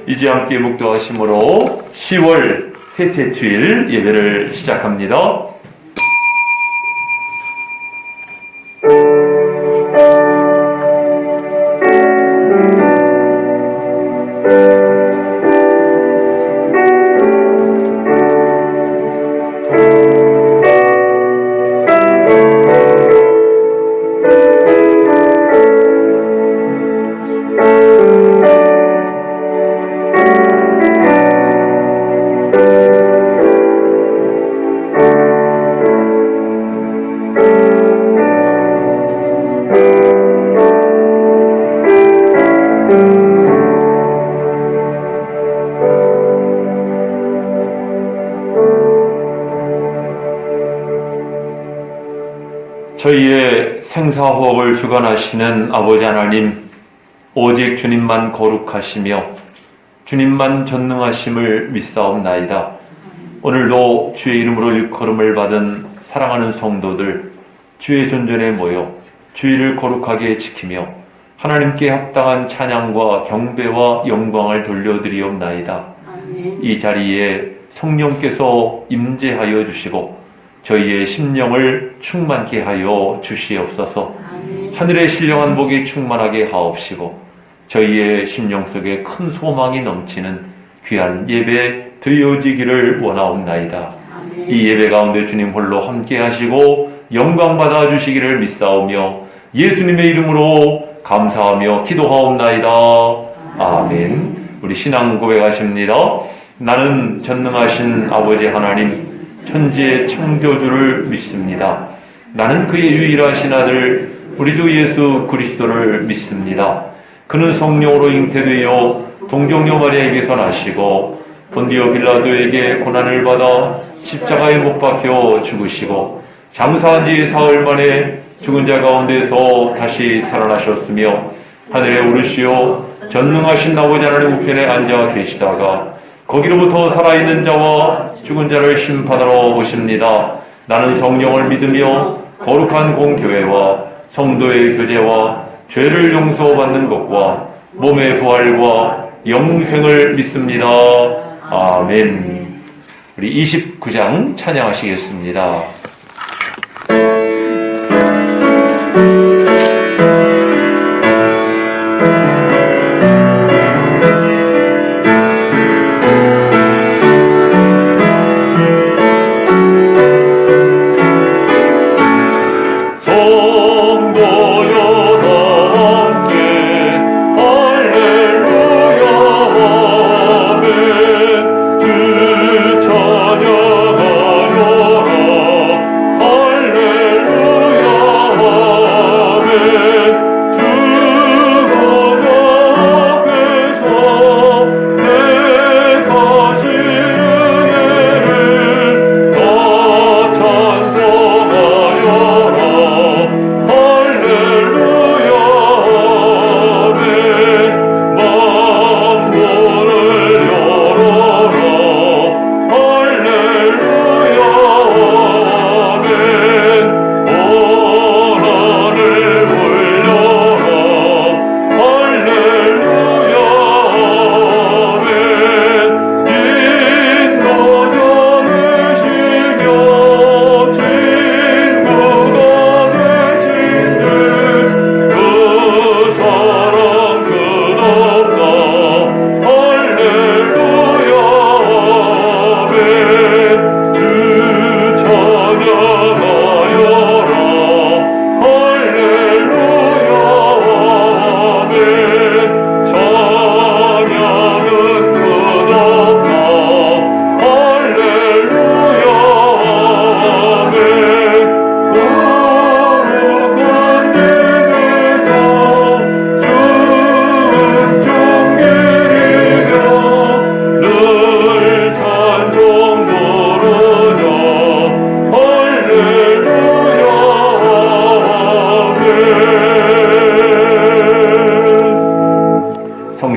이제 함께 묵도하심으로 10월 셋째 주일 예배를 시작합니다. 저희의 생사호흡을 주관하시는 아버지 하나님, 오직 주님만 거룩하시며 주님만 전능하심을 믿사옵나이다. 오늘도 주의 이름으로 일컬음을 받은 사랑하는 성도들, 주의 존전에 모여 주의를 거룩하게 지키며 하나님께 합당한 찬양과 경배와 영광을 돌려드리옵나이다. 이 자리에 성령께서 임재하여 주시고 저희의 심령을 충만케 하여 주시옵소서. 하늘의 신령한 복이 충만하게 하옵시고 저희의 심령 속에 큰 소망이 넘치는 귀한 예배 되어지기를 원하옵나이다. 이 예배 가운데 주님 홀로 함께 하시고 영광 받아 주시기를 믿사오며 예수님의 이름으로 감사하며 기도하옵나이다. 아멘. 우리 신앙 고백하십니다. 나는 전능하신 아버지 하나님, 천지의 창조주를 믿습니다. 나는 그의 유일하신 아들 우리 주 예수 그리스도를 믿습니다. 그는 성령으로 잉태되어 동정녀 마리아에게서 나시고 본디오 빌라도에게 고난을 받아 십자가에 못 박혀 죽으시고 장사한 지 사흘 만에 죽은 자 가운데서 다시 살아나셨으며 하늘에 오르시어 전능하신 아버지 하나님 우편에 앉아 계시다가 거기로부터 살아있는 자와 죽은 자를 심판하러 오십니다. 나는 성령을 믿으며 거룩한 공교회와 성도의 교제와 죄를 용서받는 것과 몸의 부활과 영생을 믿습니다. 아멘. 우리 29장 찬양하시겠습니다.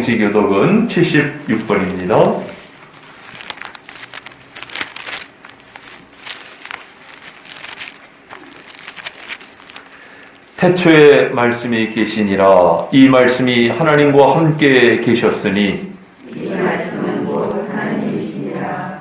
성시교독은 76번입니다. 태초에 말씀이 계시니라. 이 말씀이 하나님과 함께 계셨으니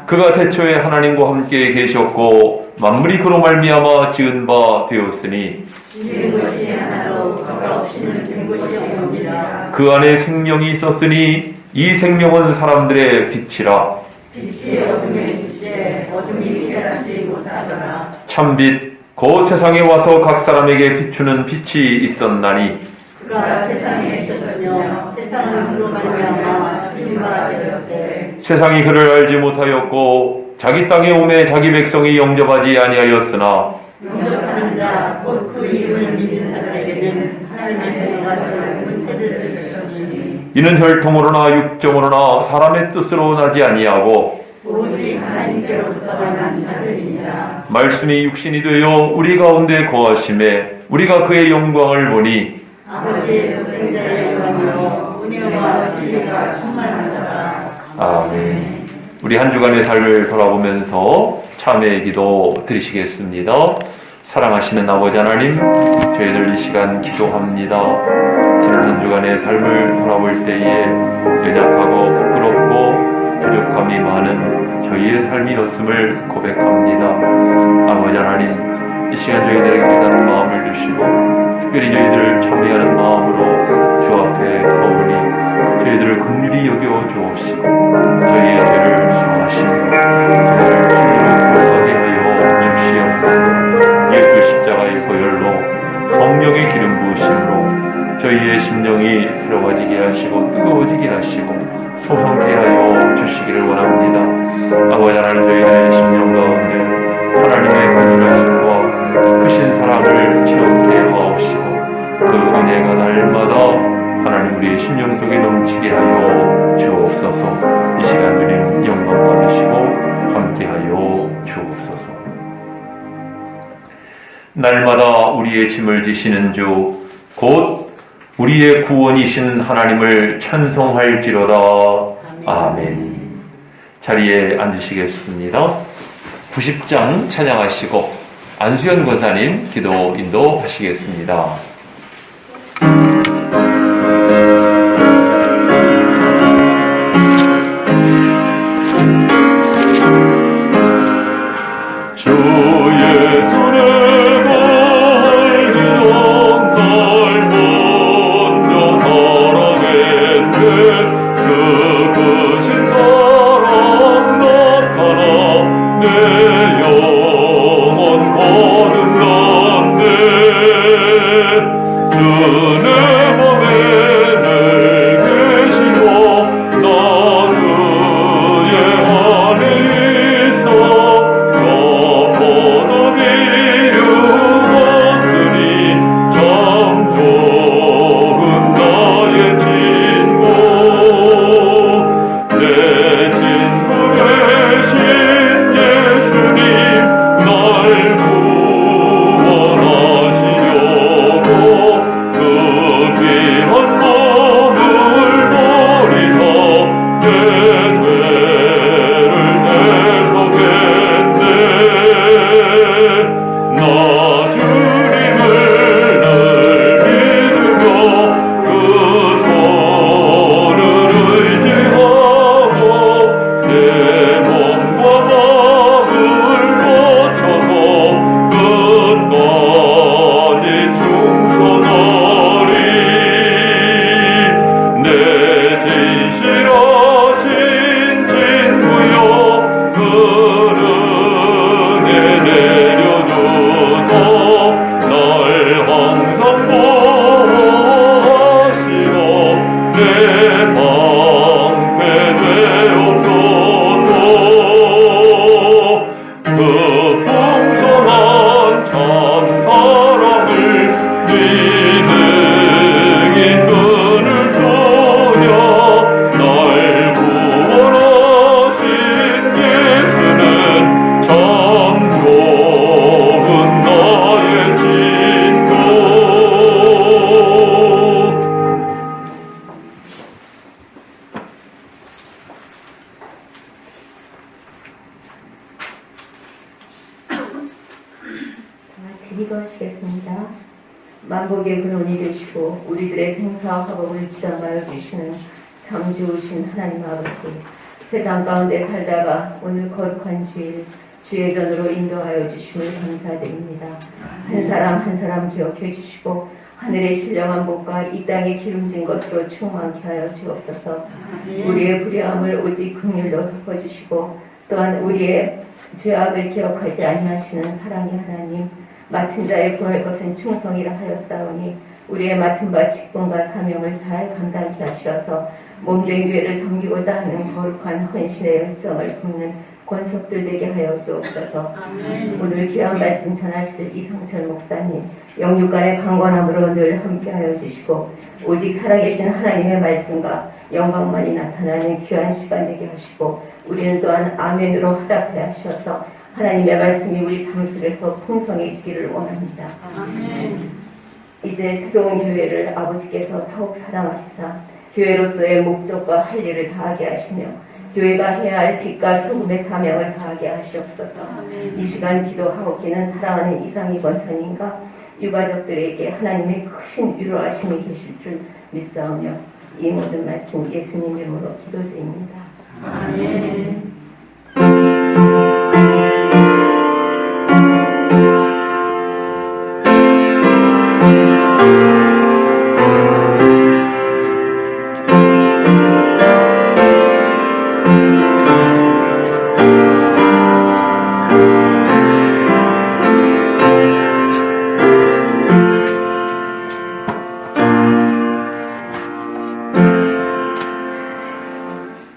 그가 태초에 하나님과 함께 계셨고 만물이 그로 말미암아 지은 바 되었으니 지은 것이 하나도 그가 없이는 된 것이 없느니라. 그 안에 생명이 있었으니 이 생명은 사람들의 빛이라. 빛이 어둠에 있으되 어둠이 깨닫지 못하더라. 참빛 곧 세상에 와서 각 사람에게 비추는 빛이 있었나니 그가 세상에 있었으며 세상은 그로 말미암아 지은 바 되었으되 세상이 그를 알지 못하였고 자기 땅에 오매 자기 백성이 영접하지 아니하였으나 영접하는 자 곧 그 이름을 믿는 자들에게는 하나님의 자녀가 되는 문체를 주셨으니 이는 혈통으로나 육정으로나 사람의 뜻으로 나지 아니하고 오직 하나님께로부터 난 자들이니라. 말씀이 육신이 되어 우리 가운데 거하심에 우리가 그의 영광을 보니 아버지의 독생자의 영광으로 은혜와 진리가 충만하더라. 아멘. 우리 한 주간의 삶을 돌아보면서 참회의 기도 드리시겠습니다. 사랑하시는 아버지 하나님, 저희들 이 시간 기도합니다. 지난 한 주간의 삶을 돌아볼 때에 연약하고 부끄럽고 부족함이 많은 저희의 삶이었음을 고백합니다. 아버지 하나님, 이 시간 저희들에게 깨달은 마음을 주시고 특별히 저희들을 참회하는 마음으로 주 앞에 서오니 저희들을 긍휼히 여겨 주옵시고 저희의 죄를 사하시며 저희를 진리로 돌아가게 하여 주시옵소서. 예수 십자가의 보혈로 성령의 기름 부으심으로 저희의 심령이 새로워지게 하시고 뜨거워지게 하시고 소성케 하여 주시기를 원합니다. 아버지 하나님, 저희의 심령 가운데 하나님의 긍휼하심과 크신 사랑을 체험케 하옵시고 그 은혜가 날마다 하나님 우리의 심령 속에 넘치게 하여 주옵소서. 이 시간 주님 영광 받으시고 함께하여 주옵소서. 날마다 우리의 짐을 지시는 주 곧 우리의 구원이신 하나님을 찬송할지로다. 아멘. 자리에 앉으시겠습니다. 90장 찬양하시고 안수현 권사님 기도 인도하시겠습니다. 기도하시겠습니다. 만복의 근원이 되시고 우리들의 생사와 화복을 지담하여 주시는 참 좋으신 하나님 아버지, 세상 가운데 살다가 오늘 거룩한 주일 주의 전으로 인도하여 주심을 감사드립니다. 한 사람 한 사람 기억해 주시고 하늘의 신령한 복과 이 땅에 기름진 것으로 충만케 하여 주옵소서. 우리의 불의함을 오직 긍휼로 덮어주시고 또한 우리의 죄악을 기억하지 아니하시는 사랑의 하나님, 맡은 자의 구할 것은 충성이라 하였사오니 우리의 맡은 바 직분과 사명을 잘 감당케 하셔서 몸된 교회를 섬기고자 하는 거룩한 헌신의 열정을 품는 권속들 되게 하여 주옵소서. 오늘 귀한 말씀 전하실 이상철 목사님, 영육간의 강건함으로 늘 함께하여 주시고 오직 살아계신 하나님의 말씀과 영광만이 나타나는 귀한 시간 되게 하시고 우리는 또한 아멘으로 화답해 하셔서 하나님의 말씀이 우리 삶 속에서 풍성해지기를 원합니다. 이제 새로운 교회를 아버지께서 더욱 사랑하시사 교회로서의 목적과 할 일을 다하게 하시며 교회가 해야 할 빛과 소금의 사명을 다하게 하시옵소서. 이 시간 기도하옵기는 사랑하는 이상희 권사님과 유가족들에게 하나님의 크신 위로하심이 계실 줄 믿사오며 이 모든 말씀 예수님 이름으로 기도드립니다. 아멘.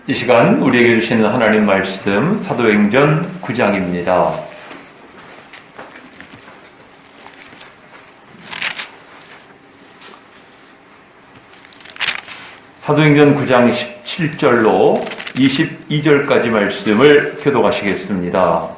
이 시간 우리에게 주시는 하나님 말씀 사도행전 9장입니다. 사도행전 9장 17절로 22절까지 말씀을 교독하시겠습니다.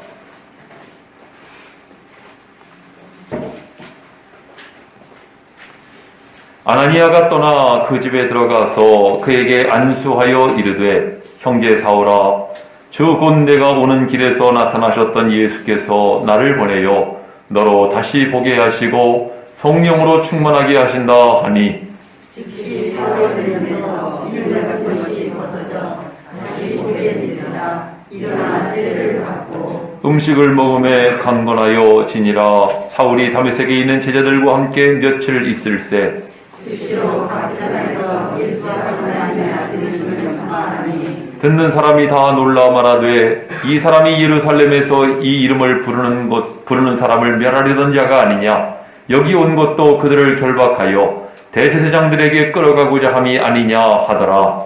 아나니아가 떠나 그 집에 들어가서 그에게 안수하여 이르되 형제 사울아 주 곧 내가 오는 길에서 나타나셨던 예수께서 나를 보내요 너로 다시 보게 하시고 성령으로 충만하게 하신다 하니 즉시 사울에서 유대가 것이 벗어져 다시 보게 되리라. 일어나 세례를 받고 음식을 먹음에 강건하여 지니라. 사울이 다메섹에 있는 제자들과 함께 며칠 있을새 스스로 각단에서 예수가 하나님의 아들임을 전파하니 듣는 사람이 다 놀라 말하되 이 사람이 예루살렘에서 이 이름을 부르는 사람을 멸하려던 자가 아니냐. 여기 온 것도 그들을 결박하여 대제사장들에게 끌어가고자 함이 아니냐 하더라.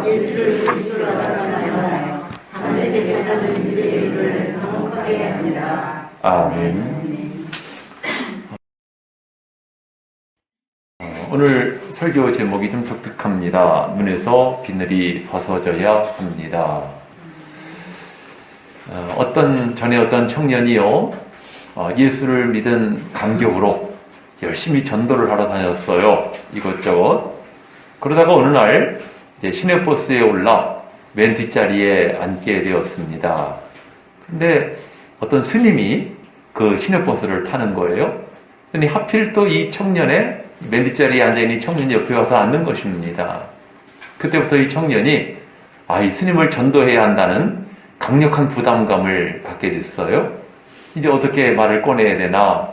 예수를 그리스도라 하나요 다메섹에 사는 유대인을 감옥하게 합니다. 아멘. 오늘 설교 제목이 좀 독특합니다. 눈에서 비늘이 벗어져야 합니다. 전에 어떤 청년이요, 예수를 믿은 감격으로 열심히 전도를 하러 다녔어요. 이것저것. 그러다가 어느 날 이제 시내버스에 올라 맨 뒷자리에 앉게 되었습니다. 근데 어떤 스님이 그 시내버스를 타는 거예요. 근데 하필 또 이 청년의 맨 뒷자리에 앉아있는 이 청년 옆에 와서 앉는 것입니다. 그때부터 이 청년이 이 스님을 전도해야 한다는 강력한 부담감을 갖게 됐어요. 이제 어떻게 말을 꺼내야 되나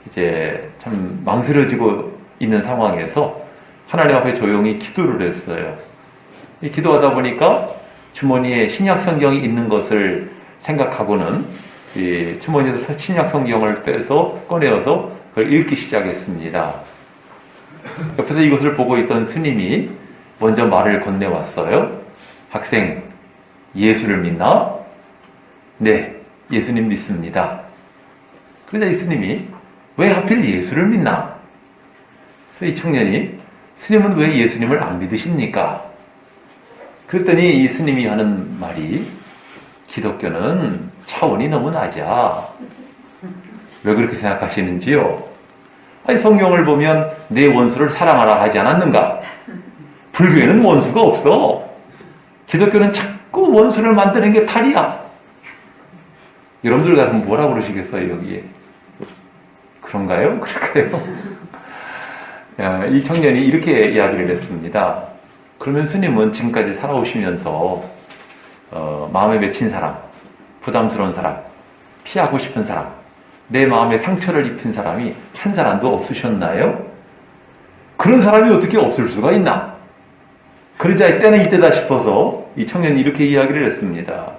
이제 참 망설여지고 있는 상황에서 하나님 앞에 조용히 기도를 했어요. 이 기도하다 보니까 주머니에 신약 성경이 있는 것을 생각하고는 이 주머니에서 신약 성경을 꺼내어서 그걸 읽기 시작했습니다. 옆에서 이것을 보고 있던 스님이 먼저 말을 건네왔어요. 학생, 예수를 믿나? 네, 예수님 믿습니다. 그러자 이 스님이 왜 하필 예수를 믿나? 그래서 이 청년이 스님은 왜 예수님을 안 믿으십니까? 그랬더니 이 스님이 하는 말이 기독교는 차원이 너무 낮아. 왜 그렇게 생각하시는지요? 성경을 보면 내 원수를 사랑하라 하지 않았는가? 불교에는 원수가 없어. 기독교는 자꾸 원수를 만드는 게 탈이야. 여러분들 가서 뭐라 그러시겠어요, 여기에? 그런가요? 그럴까요? 이 청년이 이렇게 이야기를 했습니다. 그러면 스님은 지금까지 살아오시면서 마음에 맺힌 사람, 부담스러운 사람, 피하고 싶은 사람, 내 마음에 상처를 입힌 사람이 한 사람도 없으셨나요? 그런 사람이 어떻게 없을 수가 있나? 그러자 때는 이때다 싶어서 이 청년이 이렇게 이야기를 했습니다.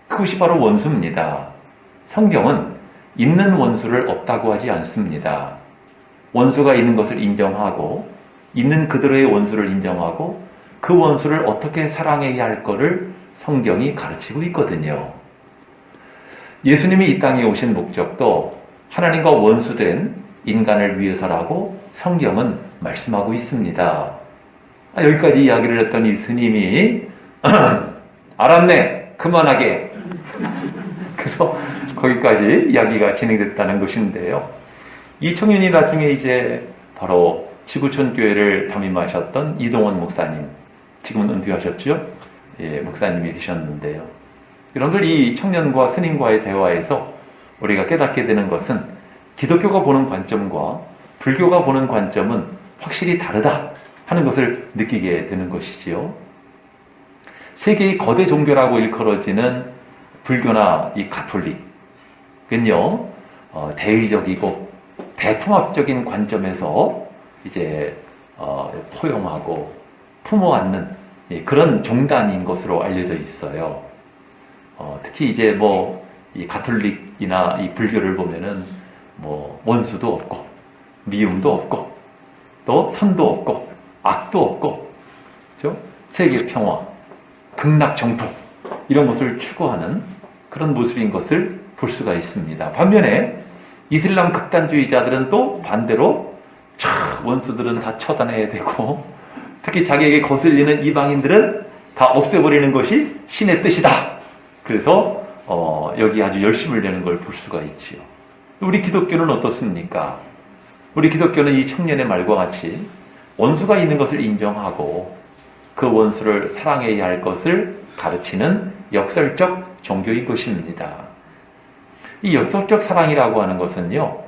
그것이 바로 원수입니다. 성경은 있는 원수를 없다고 하지 않습니다. 원수가 있는 것을 인정하고 있는 그대로의 원수를 인정하고 그 원수를 어떻게 사랑해야 할 거를 성경이 가르치고 있거든요. 예수님이 이 땅에 오신 목적도 하나님과 원수된 인간을 위해서라고 성경은 말씀하고 있습니다. 여기까지 이야기를 했던 이 스님이 알았네, 그만하게. 그래서 거기까지 이야기가 진행됐다는 것인데요. 이 청년이 나중에 이제 바로 지구촌 교회를 담임하셨던 이동원 목사님, 지금은 은퇴하셨죠? 예, 목사님이 되셨는데요. 여러분들 이 청년과 스님과의 대화에서 우리가 깨닫게 되는 것은 기독교가 보는 관점과 불교가 보는 관점은 확실히 다르다 하는 것을 느끼게 되는 것이지요. 세계의 거대 종교라고 일컬어지는 불교나 이 가톨릭은요, 대의적이고 대통합적인 관점에서 이제 포용하고 품어안는 그런 종단인 것으로 알려져 있어요. 특히 이제 뭐 이 가톨릭이나 이 불교를 보면은 뭐 원수도 없고 미움도 없고 또 선도 없고 악도 없고, 그렇죠? 세계 평화, 극락 정통 이런 것을 추구하는 그런 모습인 것을 볼 수가 있습니다. 반면에 이슬람 극단주의자들은 또 반대로 원수들은 다 처단해야 되고 특히 자기에게 거슬리는 이방인들은 다 없애버리는 것이 신의 뜻이다. 그래서 여기 아주 열심을 내는 걸 볼 수가 있지요. 우리 기독교는 어떻습니까? 우리 기독교는 이 청년의 말과 같이 원수가 있는 것을 인정하고 그 원수를 사랑해야 할 것을 가르치는 역설적 종교인 것입니다. 이 역설적 사랑이라고 하는 것은요,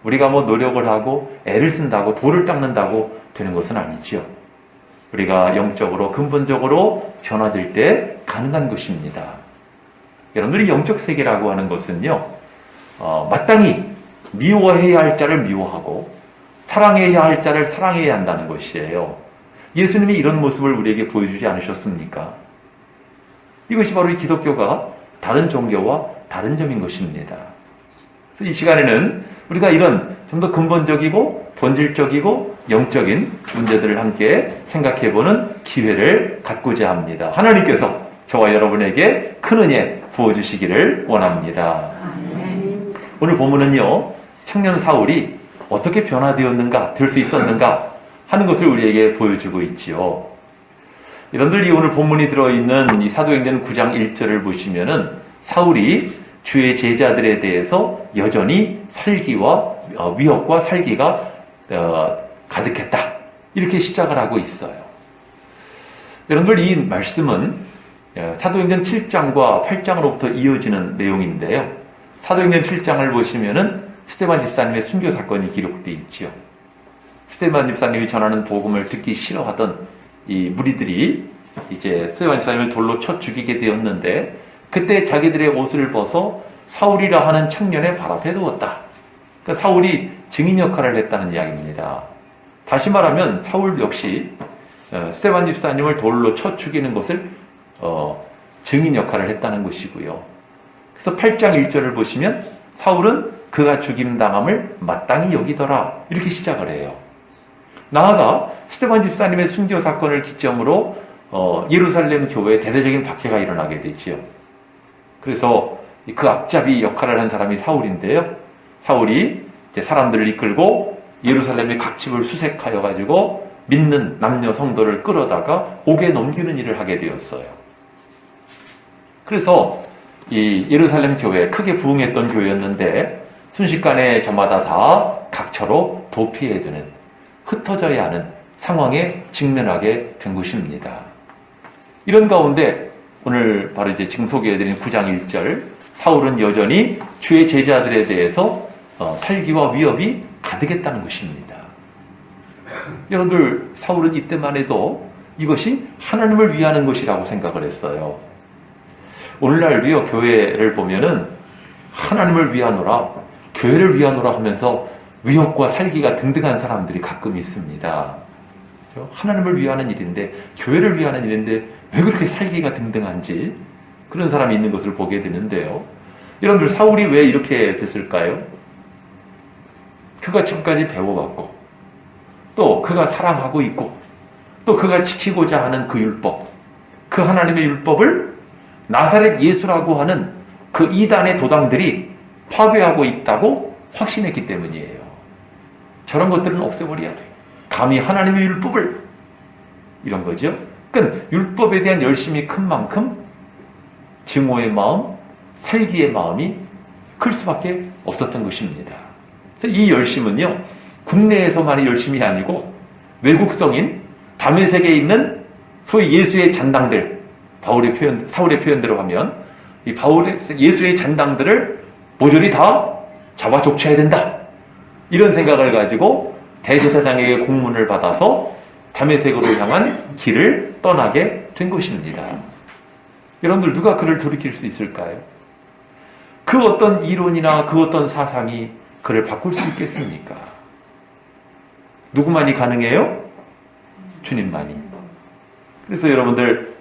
우리가 뭐 노력을 하고 애를 쓴다고 돌을 닦는다고 되는 것은 아니지요. 우리가 영적으로 근본적으로 변화될 때 가능한 것입니다. 여러분들이 영적 세계라고 하는 것은요, 마땅히 미워해야 할 자를 미워하고 사랑해야 할 자를 사랑해야 한다는 것이에요. 예수님이 이런 모습을 우리에게 보여주지 않으셨습니까? 이것이 바로 이 기독교가 다른 종교와 다른 점인 것입니다. 그래서 이 시간에는 우리가 이런 좀 더 근본적이고 본질적이고 영적인 문제들을 함께 생각해보는 기회를 갖고자 합니다. 하나님께서 저와 여러분에게 큰 은혜 부어주시기를 원합니다. 오늘 본문은요, 청년 사울이 어떻게 변화되었는가, 될 수 있었는가 하는 것을 우리에게 보여주고 있지요. 여러분들 이 오늘 본문이 들어있는 이 사도행전 9장 1절을 보시면은 사울이 주의 제자들에 대해서 여전히 살기와 위협과 살기가 가득했다. 이렇게 시작을 하고 있어요. 여러분들 이 말씀은 사도행전 7장과 8장으로부터 이어지는 내용인데요. 사도행전 7장을 보시면은 스데반 집사님의 순교 사건이 기록되어 있지요. 스데반 집사님이 전하는 복음을 듣기 싫어하던 이 무리들이 이제 스데반 집사님을 돌로 쳐 죽이게 되었는데 그때 자기들의 옷을 벗어 사울이라 하는 청년의 발 앞에 두었다. 그러니까 사울이 증인 역할을 했다는 이야기입니다. 다시 말하면 사울 역시 스데반 집사님을 돌로 쳐 죽이는 것을 증인 역할을 했다는 것이고요. 그래서 8장 1절을 보시면 사울은 그가 죽임당함을 마땅히 여기더라. 이렇게 시작을 해요. 나아가 스데반 집사님의 순교 사건을 기점으로 예루살렘 교회에 대대적인 박해가 일어나게 되지요. 그래서 그 앞잡이 역할을 한 사람이 사울인데요. 사울이 이제 사람들을 이끌고 예루살렘의 각 집을 수색하여 가지고 믿는 남녀 성도를 끌어다가 옥에 넘기는 일을 하게 되었어요. 그래서 이 예루살렘 교회, 크게 부흥했던 교회였는데 순식간에 저마다 다 각처로 도피해야 되는, 흩어져야 하는 상황에 직면하게 된 것입니다. 이런 가운데 오늘 바로 이제 지금 소개해드린 9장 1절, 사울은 여전히 주의 제자들에 대해서 살기와 위협이 가득했다는 것입니다. 여러분들, 사울은 이때만 해도 이것이 하나님을 위하는 것이라고 생각을 했어요. 오늘날도요, 교회를 보면은 하나님을 위하노라, 교회를 위하노라 하면서 위협과 살기가 등등한 사람들이 가끔 있습니다. 하나님을 위하는 일인데, 교회를 위하는 일인데 왜 그렇게 살기가 등등한지 그런 사람이 있는 것을 보게 되는데요. 여러분들, 사울이 왜 이렇게 됐을까요? 그가 지금까지 배워왔고, 또 그가 사랑하고 있고, 또 그가 지키고자 하는 그 율법, 그 하나님의 율법을 나사렛 예수라고 하는 그 이단의 도당들이 파괴하고 있다고 확신했기 때문이에요. 저런 것들은 없애버려야 돼요. 감히 하나님의 율법을, 이런 거죠. 그러니까 율법에 대한 열심이 큰 만큼 증오의 마음, 살기의 마음이 클 수밖에 없었던 것입니다. 그래서 이 열심은요, 국내에서만의 열심이 아니고 외국성인 다메섹에 있는 소위 예수의 잔당들, 사울의 표현대로 하면 이 예수의 잔당들을 모조리 다 잡아 족쳐야 된다, 이런 생각을 가지고 대제사장에게 공문을 받아서 다메섹으로 향한 길을 떠나게 된 것입니다. 여러분들, 누가 그를 돌이킬 수 있을까요? 그 어떤 이론이나 그 어떤 사상이 그를 바꿀 수 있겠습니까? 누구만이 가능해요? 주님만이. 그래서 여러분들,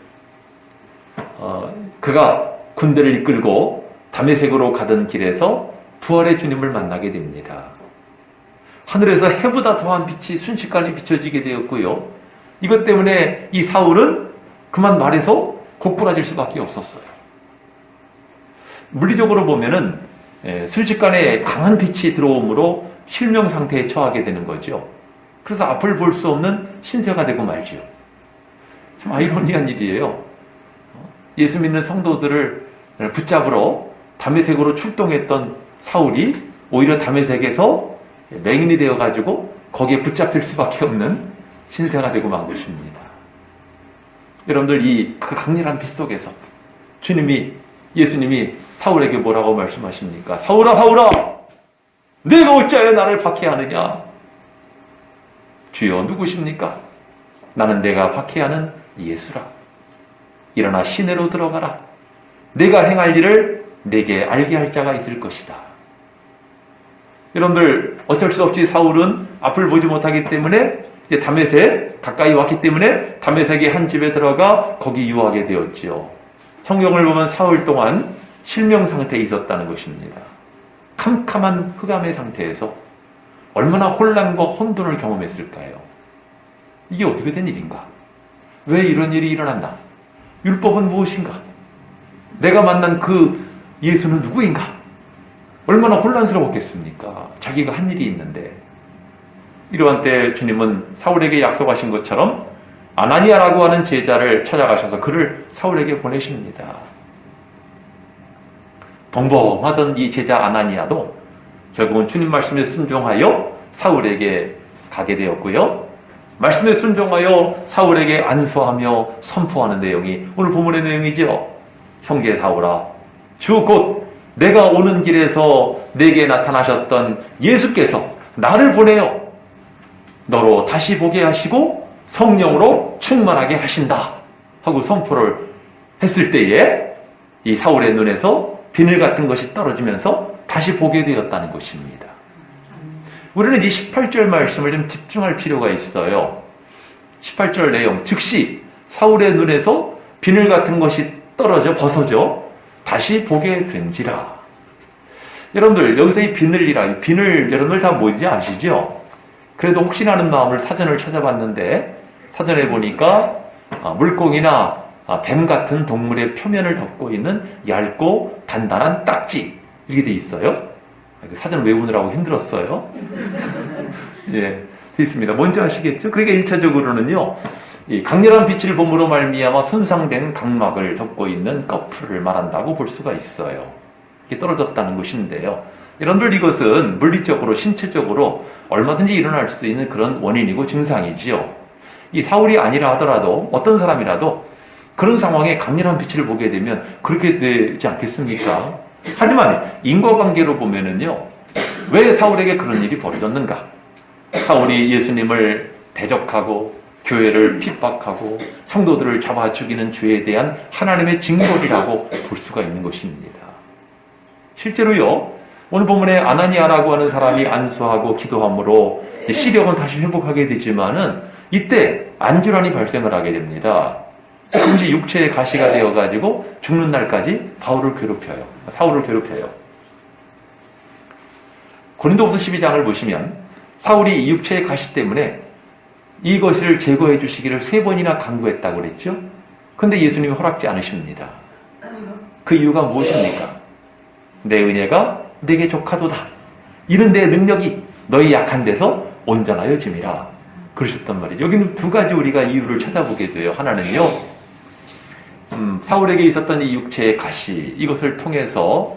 그가 군대를 이끌고 다메섹으로 가던 길에서 부활의 주님을 만나게 됩니다. 하늘에서 해보다 더한 빛이 순식간에 비춰지게 되었고요. 이것 때문에 이 사울은 그만 말해서 고꾸라질 수밖에 없었어요. 물리적으로 보면은 순식간에 강한 빛이 들어오므로 실명 상태에 처하게 되는 거죠. 그래서 앞을 볼 수 없는 신세가 되고 말지요. 참 아이러니한 일이에요. 예수 믿는 성도들을 붙잡으러 다메섹으로 출동했던 사울이 오히려 다메섹에서 맹인이 되어가지고 거기에 붙잡힐 수밖에 없는 신세가 되고 만 것입니다. 여러분들, 이 그 강렬한 빛 속에서 예수님이 사울에게 뭐라고 말씀하십니까? 사울아, 사울아, 내가 어찌하여 나를 박해하느냐? 주여, 누구십니까? 나는 내가 박해하는 예수라. 일어나 시내로 들어가라. 내가 행할 일을 내게 알게 할 자가 있을 것이다. 여러분들, 어쩔 수 없이 사울은 앞을 보지 못하기 때문에 이제 다메섹 가까이 왔기 때문에 다메섹의 한 집에 들어가 거기 유하게 되었지요. 성경을 보면 사흘 동안 실명 상태에 있었다는 것입니다. 캄캄한 흑암의 상태에서 얼마나 혼란과 혼돈을 경험했을까요? 이게 어떻게 된 일인가? 왜 이런 일이 일어났나? 율법은 무엇인가? 내가 만난 그 예수는 누구인가? 얼마나 혼란스러웠겠습니까? 자기가 한 일이 있는데. 이러한 때 주님은 사울에게 약속하신 것처럼 아나니아라고 하는 제자를 찾아가셔서 그를 사울에게 보내십니다. 벙벙하던 이 제자 아나니아도 결국은 주님 말씀에 순종하여 사울에게 가게 되었고요. 말씀에 순종하여 사울에게 안수하며 선포하는 내용이 오늘 본문의 내용이죠. 형제 사울아, 주 곧 내가 오는 길에서 내게 나타나셨던 예수께서 나를 보내어 너로 다시 보게 하시고 성령으로 충만하게 하신다 하고 선포를 했을 때에 이 사울의 눈에서 비늘 같은 것이 떨어지면서 다시 보게 되었다는 것입니다. 우리는 이 18절 말씀을 좀 집중할 필요가 있어요. 18절 내용, 즉시 사울의 눈에서 비늘 같은 것이 벗어져 다시 보게 된지라. 여러분들, 여기서 이 비늘 여러분들 다 뭔지 아시죠? 그래도 혹시나 하는 마음을 사전을 찾아봤는데 사전에 보니까 물고기나 뱀 같은 동물의 표면을 덮고 있는 얇고 단단한 딱지, 이렇게 돼 있어요. 사전 외우느라고 힘들었어요. 예, 돼 있습니다. 뭔지 아시겠죠? 그러니까 1차적으로는요, 이 강렬한 빛을 봄으로 말미암아 손상된 각막을 덮고 있는 꺼풀을 말한다고 볼 수가 있어요. 이게 떨어졌다는 것인데요. 여러분들, 이것은 물리적으로, 신체적으로 얼마든지 일어날 수 있는 그런 원인이고 증상이지요. 이 사울이 아니라 하더라도 어떤 사람이라도 그런 상황에 강렬한 빛을 보게 되면 그렇게 되지 않겠습니까? 하지만 인과관계로 보면은요, 왜 사울에게 그런 일이 벌어졌는가? 사울이 예수님을 대적하고 교회를 핍박하고 성도들을 잡아 죽이는 죄에 대한 하나님의 징벌이라고 볼 수가 있는 것입니다. 실제로요, 오늘 본문에 아나니아라고 하는 사람이 안수하고 기도함으로 시력은 다시 회복하게 되지만은 이때 안질환이 발생을 하게 됩니다. 그것이 육체의 가시가 되어가지고 죽는 날까지 사울을 괴롭혀요. 고린도후서 12장을 보시면 사울이 이 육체의 가시 때문에 이것을 제거해 주시기를 3번이나 강구했다고 그랬죠. 근데 예수님이 허락지 않으십니다. 그 이유가 무엇입니까? 내 은혜가 내게 족하도다. 이런 내 능력이 너희 약한 데서 온전하여 짐이라 그러셨단 말이에요. 여기는 두 가지 우리가 이유를 찾아보게 돼요. 하나는요, 사울에게 있었던 이 육체의 가시, 이것을 통해서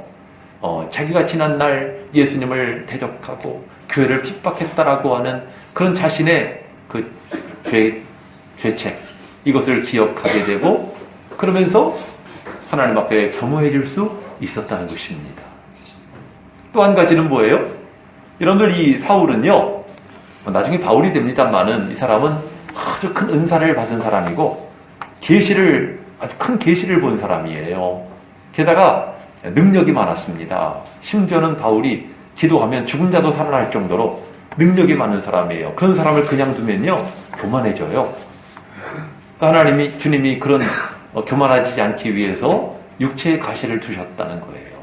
자기가 지난날 예수님을 대적하고 교회를 핍박했다라고 하는 그런 자신의 그 죄책, 이것을 기억하게 되고 그러면서 하나님 앞에 겸허해질 수 있었다는 것입니다. 또 한 가지는 뭐예요? 여러분들, 이 사울은요, 나중에 바울이 됩니다만은 이 사람은 아주 큰 은사를 받은 사람이고 아주 큰 계시를 본 사람이에요. 게다가 능력이 많았습니다. 심지어는 바울이 기도하면 죽은 자도 살아날 정도로 능력이 많은 사람이에요. 그런 사람을 그냥 두면요, 교만해져요. 주님이 그런 교만하지 않기 위해서 육체의 가시를 두셨다는 거예요.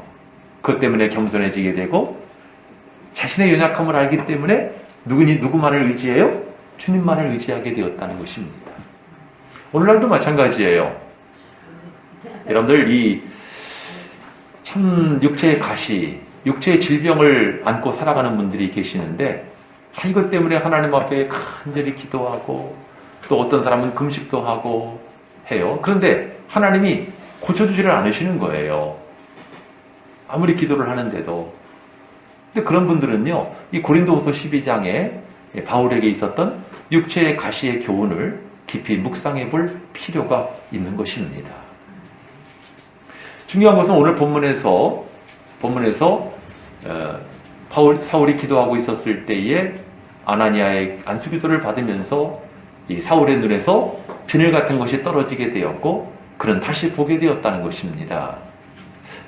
그것 때문에 겸손해지게 되고 자신의 연약함을 알기 때문에 누구만을 의지해요? 주님만을 의지하게 되었다는 것입니다. 오늘날도 마찬가지예요. 여러분들, 이 참 육체의 가시, 육체의 질병을 안고 살아가는 분들이 계시는데 이것 때문에 하나님 앞에 간절히 기도하고 또 어떤 사람은 금식도 하고 해요. 그런데 하나님이 고쳐주지를 않으시는 거예요. 아무리 기도를 하는데도. 근데 그런 분들은요, 이 고린도후서 12장에 바울에게 있었던 육체의 가시의 교훈을 깊이 묵상해 볼 필요가 있는 것입니다. 중요한 것은 오늘 본문에서 사울이 기도하고 있었을 때에 아나니아의 안수기도를 받으면서 이 사울의 눈에서 비늘 같은 것이 떨어지게 되었고 그는 다시 보게 되었다는 것입니다.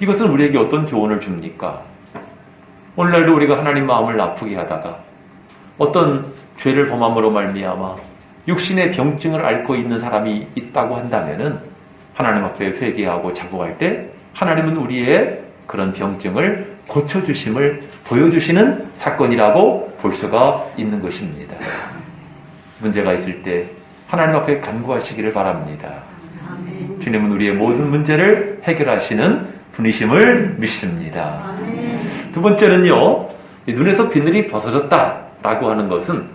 이것은 우리에게 어떤 교훈을 줍니까? 오늘날도 우리가 하나님 마음을 아프게 하다가 어떤 죄를 범함으로 말미암아 육신의 병증을 앓고 있는 사람이 있다고 한다면은 하나님 앞에 회개하고 자복할 때 하나님은 우리의 그런 병증을 고쳐주심을 보여주시는 사건이라고 볼 수가 있는 것입니다. 문제가 있을 때 하나님 앞에 간구하시기를 바랍니다. 주님은 우리의 모든 문제를 해결하시는 분이심을 믿습니다. 두 번째는요, 눈에서 비늘이 벗어졌다라고 하는 것은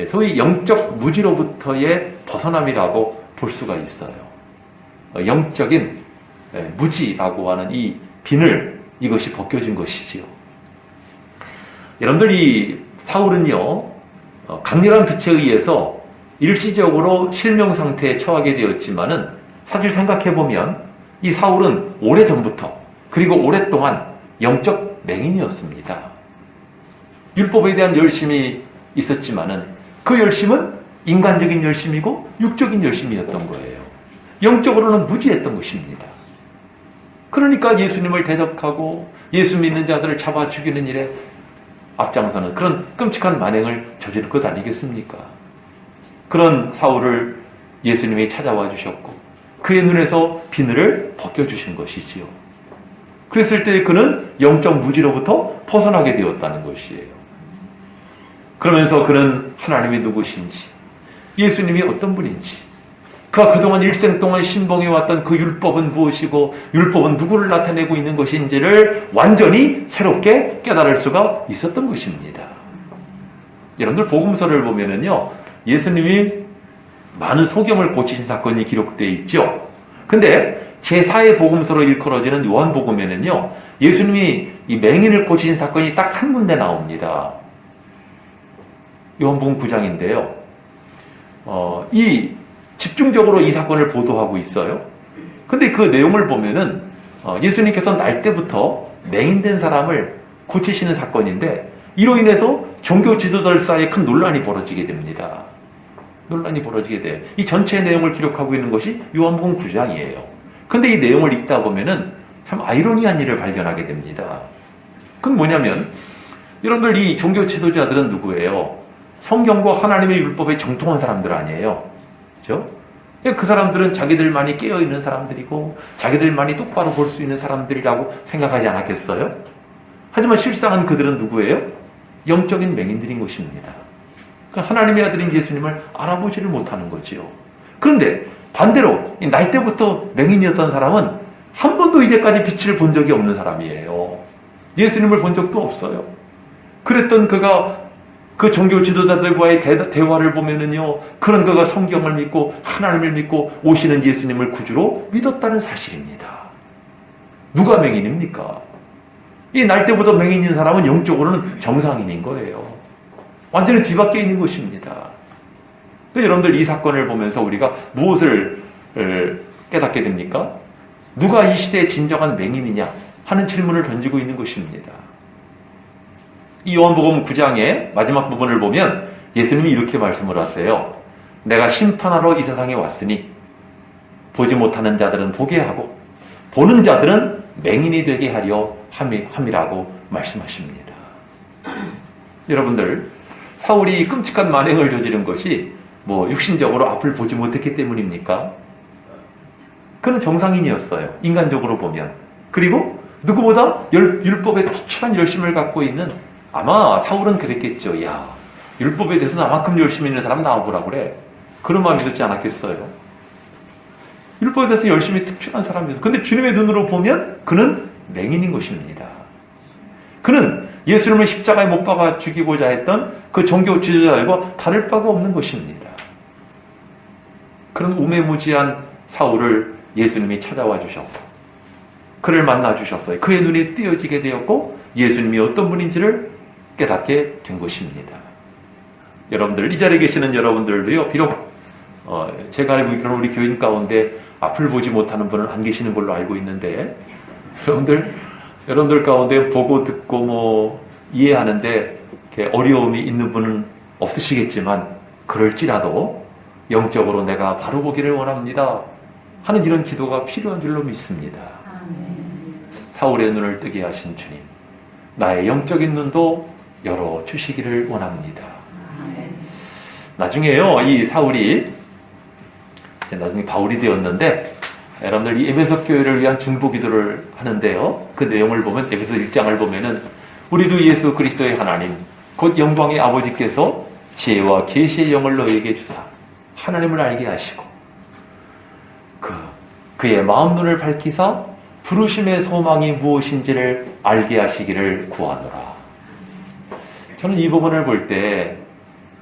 소위 영적 무지로부터의 벗어남이라고 볼 수가 있어요. 영적인 무지라고 하는 이 비늘, 이것이 벗겨진 것이지요. 여러분들, 이 사울은요, 강렬한 빛에 의해서 일시적으로 실명 상태에 처하게 되었지만은 사실 생각해보면 이 사울은 오래전부터 그리고 오랫동안 영적 맹인이었습니다. 율법에 대한 열심이 있었지만은 그 열심은 인간적인 열심이고 육적인 열심이었던 거예요. 영적으로는 무지했던 것입니다. 그러니까 예수님을 대적하고 예수 믿는 자들을 잡아 죽이는 일에 앞장서는 그런 끔찍한 만행을 저지를 것 아니겠습니까? 그런 사울을 예수님이 찾아와 주셨고 그의 눈에서 비늘을 벗겨주신 것이지요. 그랬을 때 그는 영적 무지로부터 벗어나게 되었다는 것이에요. 그러면서 그는 하나님이 누구신지, 예수님이 어떤 분인지, 그가 그동안 일생 동안 신봉해왔던 그 율법은 무엇이고 율법은 누구를 나타내고 있는 것인지를 완전히 새롭게 깨달을 수가 있었던 것입니다. 여러분들, 복음서를 보면은요, 예수님이 많은 소경을 고치신 사건이 기록되어 있죠. 근데 제4의 복음서로 일컬어지는 요한복음에는요, 예수님이 이 맹인을 고치신 사건이 딱 한 군데 나옵니다. 요한복음 9장인데요. 집중적으로 이 사건을 보도하고 있어요. 근데 그 내용을 보면은 예수님께서 날 때부터 맹인된 사람을 고치시는 사건인데 이로 인해서 종교 지도자들 사이에 큰 논란이 벌어지게 됩니다. 논란이 벌어지게 돼요. 이 전체 내용을 기록하고 있는 것이 요한복음 9장이에요. 근데 이 내용을 읽다 보면은 참 아이러니한 일을 발견하게 됩니다. 그건 뭐냐면, 여러분들 이 종교 지도자들은 누구예요? 성경과 하나님의 율법에 정통한 사람들 아니에요. 그죠? 그 사람들은 자기들만이 깨어있는 사람들이고 자기들만이 똑바로 볼 수 있는 사람들이라고 생각하지 않았겠어요? 하지만 실상은 그들은 누구예요? 영적인 맹인들인 것입니다. 하나님의 아들인 예수님을 알아보지를 못하는 거지요. 그런데 반대로 날 때부터 맹인이었던 사람은 한 번도 이제까지 빛을 본 적이 없는 사람이에요. 예수님을 본 적도 없어요. 그랬던 그가 그 종교 지도자들과의 대화를 보면은요, 그런 그가 성경을 믿고 하나님을 믿고 오시는 예수님을 구주로 믿었다는 사실입니다. 누가 맹인입니까? 이 날 때부터 맹인인 사람은 영적으로는 정상인인 거예요. 완전히 뒤바뀌어 있는 것입니다. 또 여러분들 이 사건을 보면서 우리가 무엇을 깨닫게 됩니까? 누가 이 시대의 진정한 맹인이냐 하는 질문을 던지고 있는 것입니다. 이 요한복음 9장의 마지막 부분을 보면 예수님이 이렇게 말씀을 하세요. 내가 심판하러 이 세상에 왔으니 보지 못하는 자들은 보게 하고 보는 자들은 맹인이 되게 하려 함이라고 말씀하십니다. 여러분들, 사울이 끔찍한 만행을 저지른 것이 육신적으로 앞을 보지 못했기 때문입니까? 그는 정상인이었어요. 인간적으로 보면. 그리고 누구보다 율법에 투철한 열심을 갖고 있는, 아마 사울은 그랬겠죠. 야, 율법에 대해서 나만큼 열심히 있는 사람 나와보라 그래. 그런 마음이 듣지 않았겠어요? 율법에 대해서 열심히 투철한 사람이었어요. 근데 주님의 눈으로 보면 그는 맹인인 것입니다. 그는 예수님을 십자가에 못 박아 죽이고자 했던 그 종교 지도자들과 다를 바가 없는 것입니다. 그런 우매무지한 사울을 예수님이 찾아와 주셨고 그를 만나 주셨어요. 그의 눈이 띄어지게 되었고 예수님이 어떤 분인지를 깨닫게 된 것입니다. 여러분들, 이 자리에 계시는 여러분들도요, 비록 제가 알고 있기로는 우리 교인 가운데 앞을 보지 못하는 분은 안 계시는 걸로 알고 있는데, 여러분들 가운데 보고 듣고 이해하는데 어려움이 있는 분은 없으시겠지만, 그럴지라도 영적으로 내가 바로 보기를 원합니다 하는 이런 기도가 필요한 줄로 믿습니다. 사울의 눈을 뜨게 하신 주님, 나의 영적인 눈도 열어주시기를 원합니다. 나중에요, 이 사울이 나중에 바울이 되었는데, 여러분들 이 에베소 교회를 위한 중보 기도를 하는데요, 그 내용을 보면, 에베소 1장을 보면은 우리도 예수 그리스도의 하나님 곧 영광의 아버지께서 지혜와 계시의 영을 너희에게 주사 하나님을 알게 하시고 그의 마음 눈을 밝히사 부르심의 소망이 무엇인지를 알게 하시기를 구하노라. 저는 이 부분을 볼 때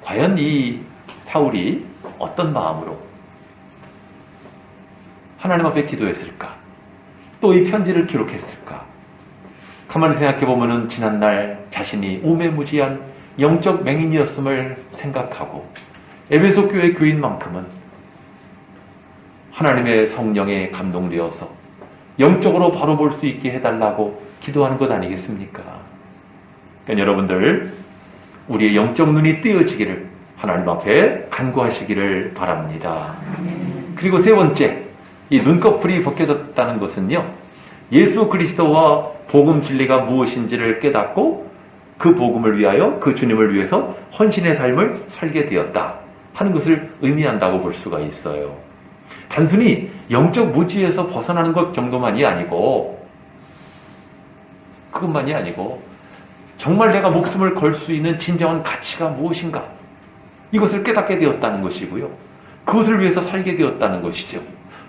과연 이 사울이 어떤 마음으로 하나님 앞에 기도했을까? 또 이 편지를 기록했을까? 가만히 생각해 보면은 지난날 자신이 우매무지한 영적 맹인이었음을 생각하고 에베소 교회 교인만큼은 하나님의 성령에 감동되어서 영적으로 바로 볼 수 있게 해달라고 기도하는 것 아니겠습니까? 그러니까 여러분들, 우리의 영적 눈이 뜨여지기를 하나님 앞에 간구하시기를 바랍니다. 그리고 세 번째, 이 눈꺼풀이 벗겨졌다는 것은요, 예수 그리스도와 복음 진리가 무엇인지를 깨닫고 그 복음을 위하여, 그 주님을 위해서 헌신의 삶을 살게 되었다 하는 것을 의미한다고 볼 수가 있어요. 단순히 영적 무지에서 벗어나는 것 정도만이 아니고, 그것만이 아니고 정말 내가 목숨을 걸 수 있는 진정한 가치가 무엇인가, 이것을 깨닫게 되었다는 것이고요, 그것을 위해서 살게 되었다는 것이죠.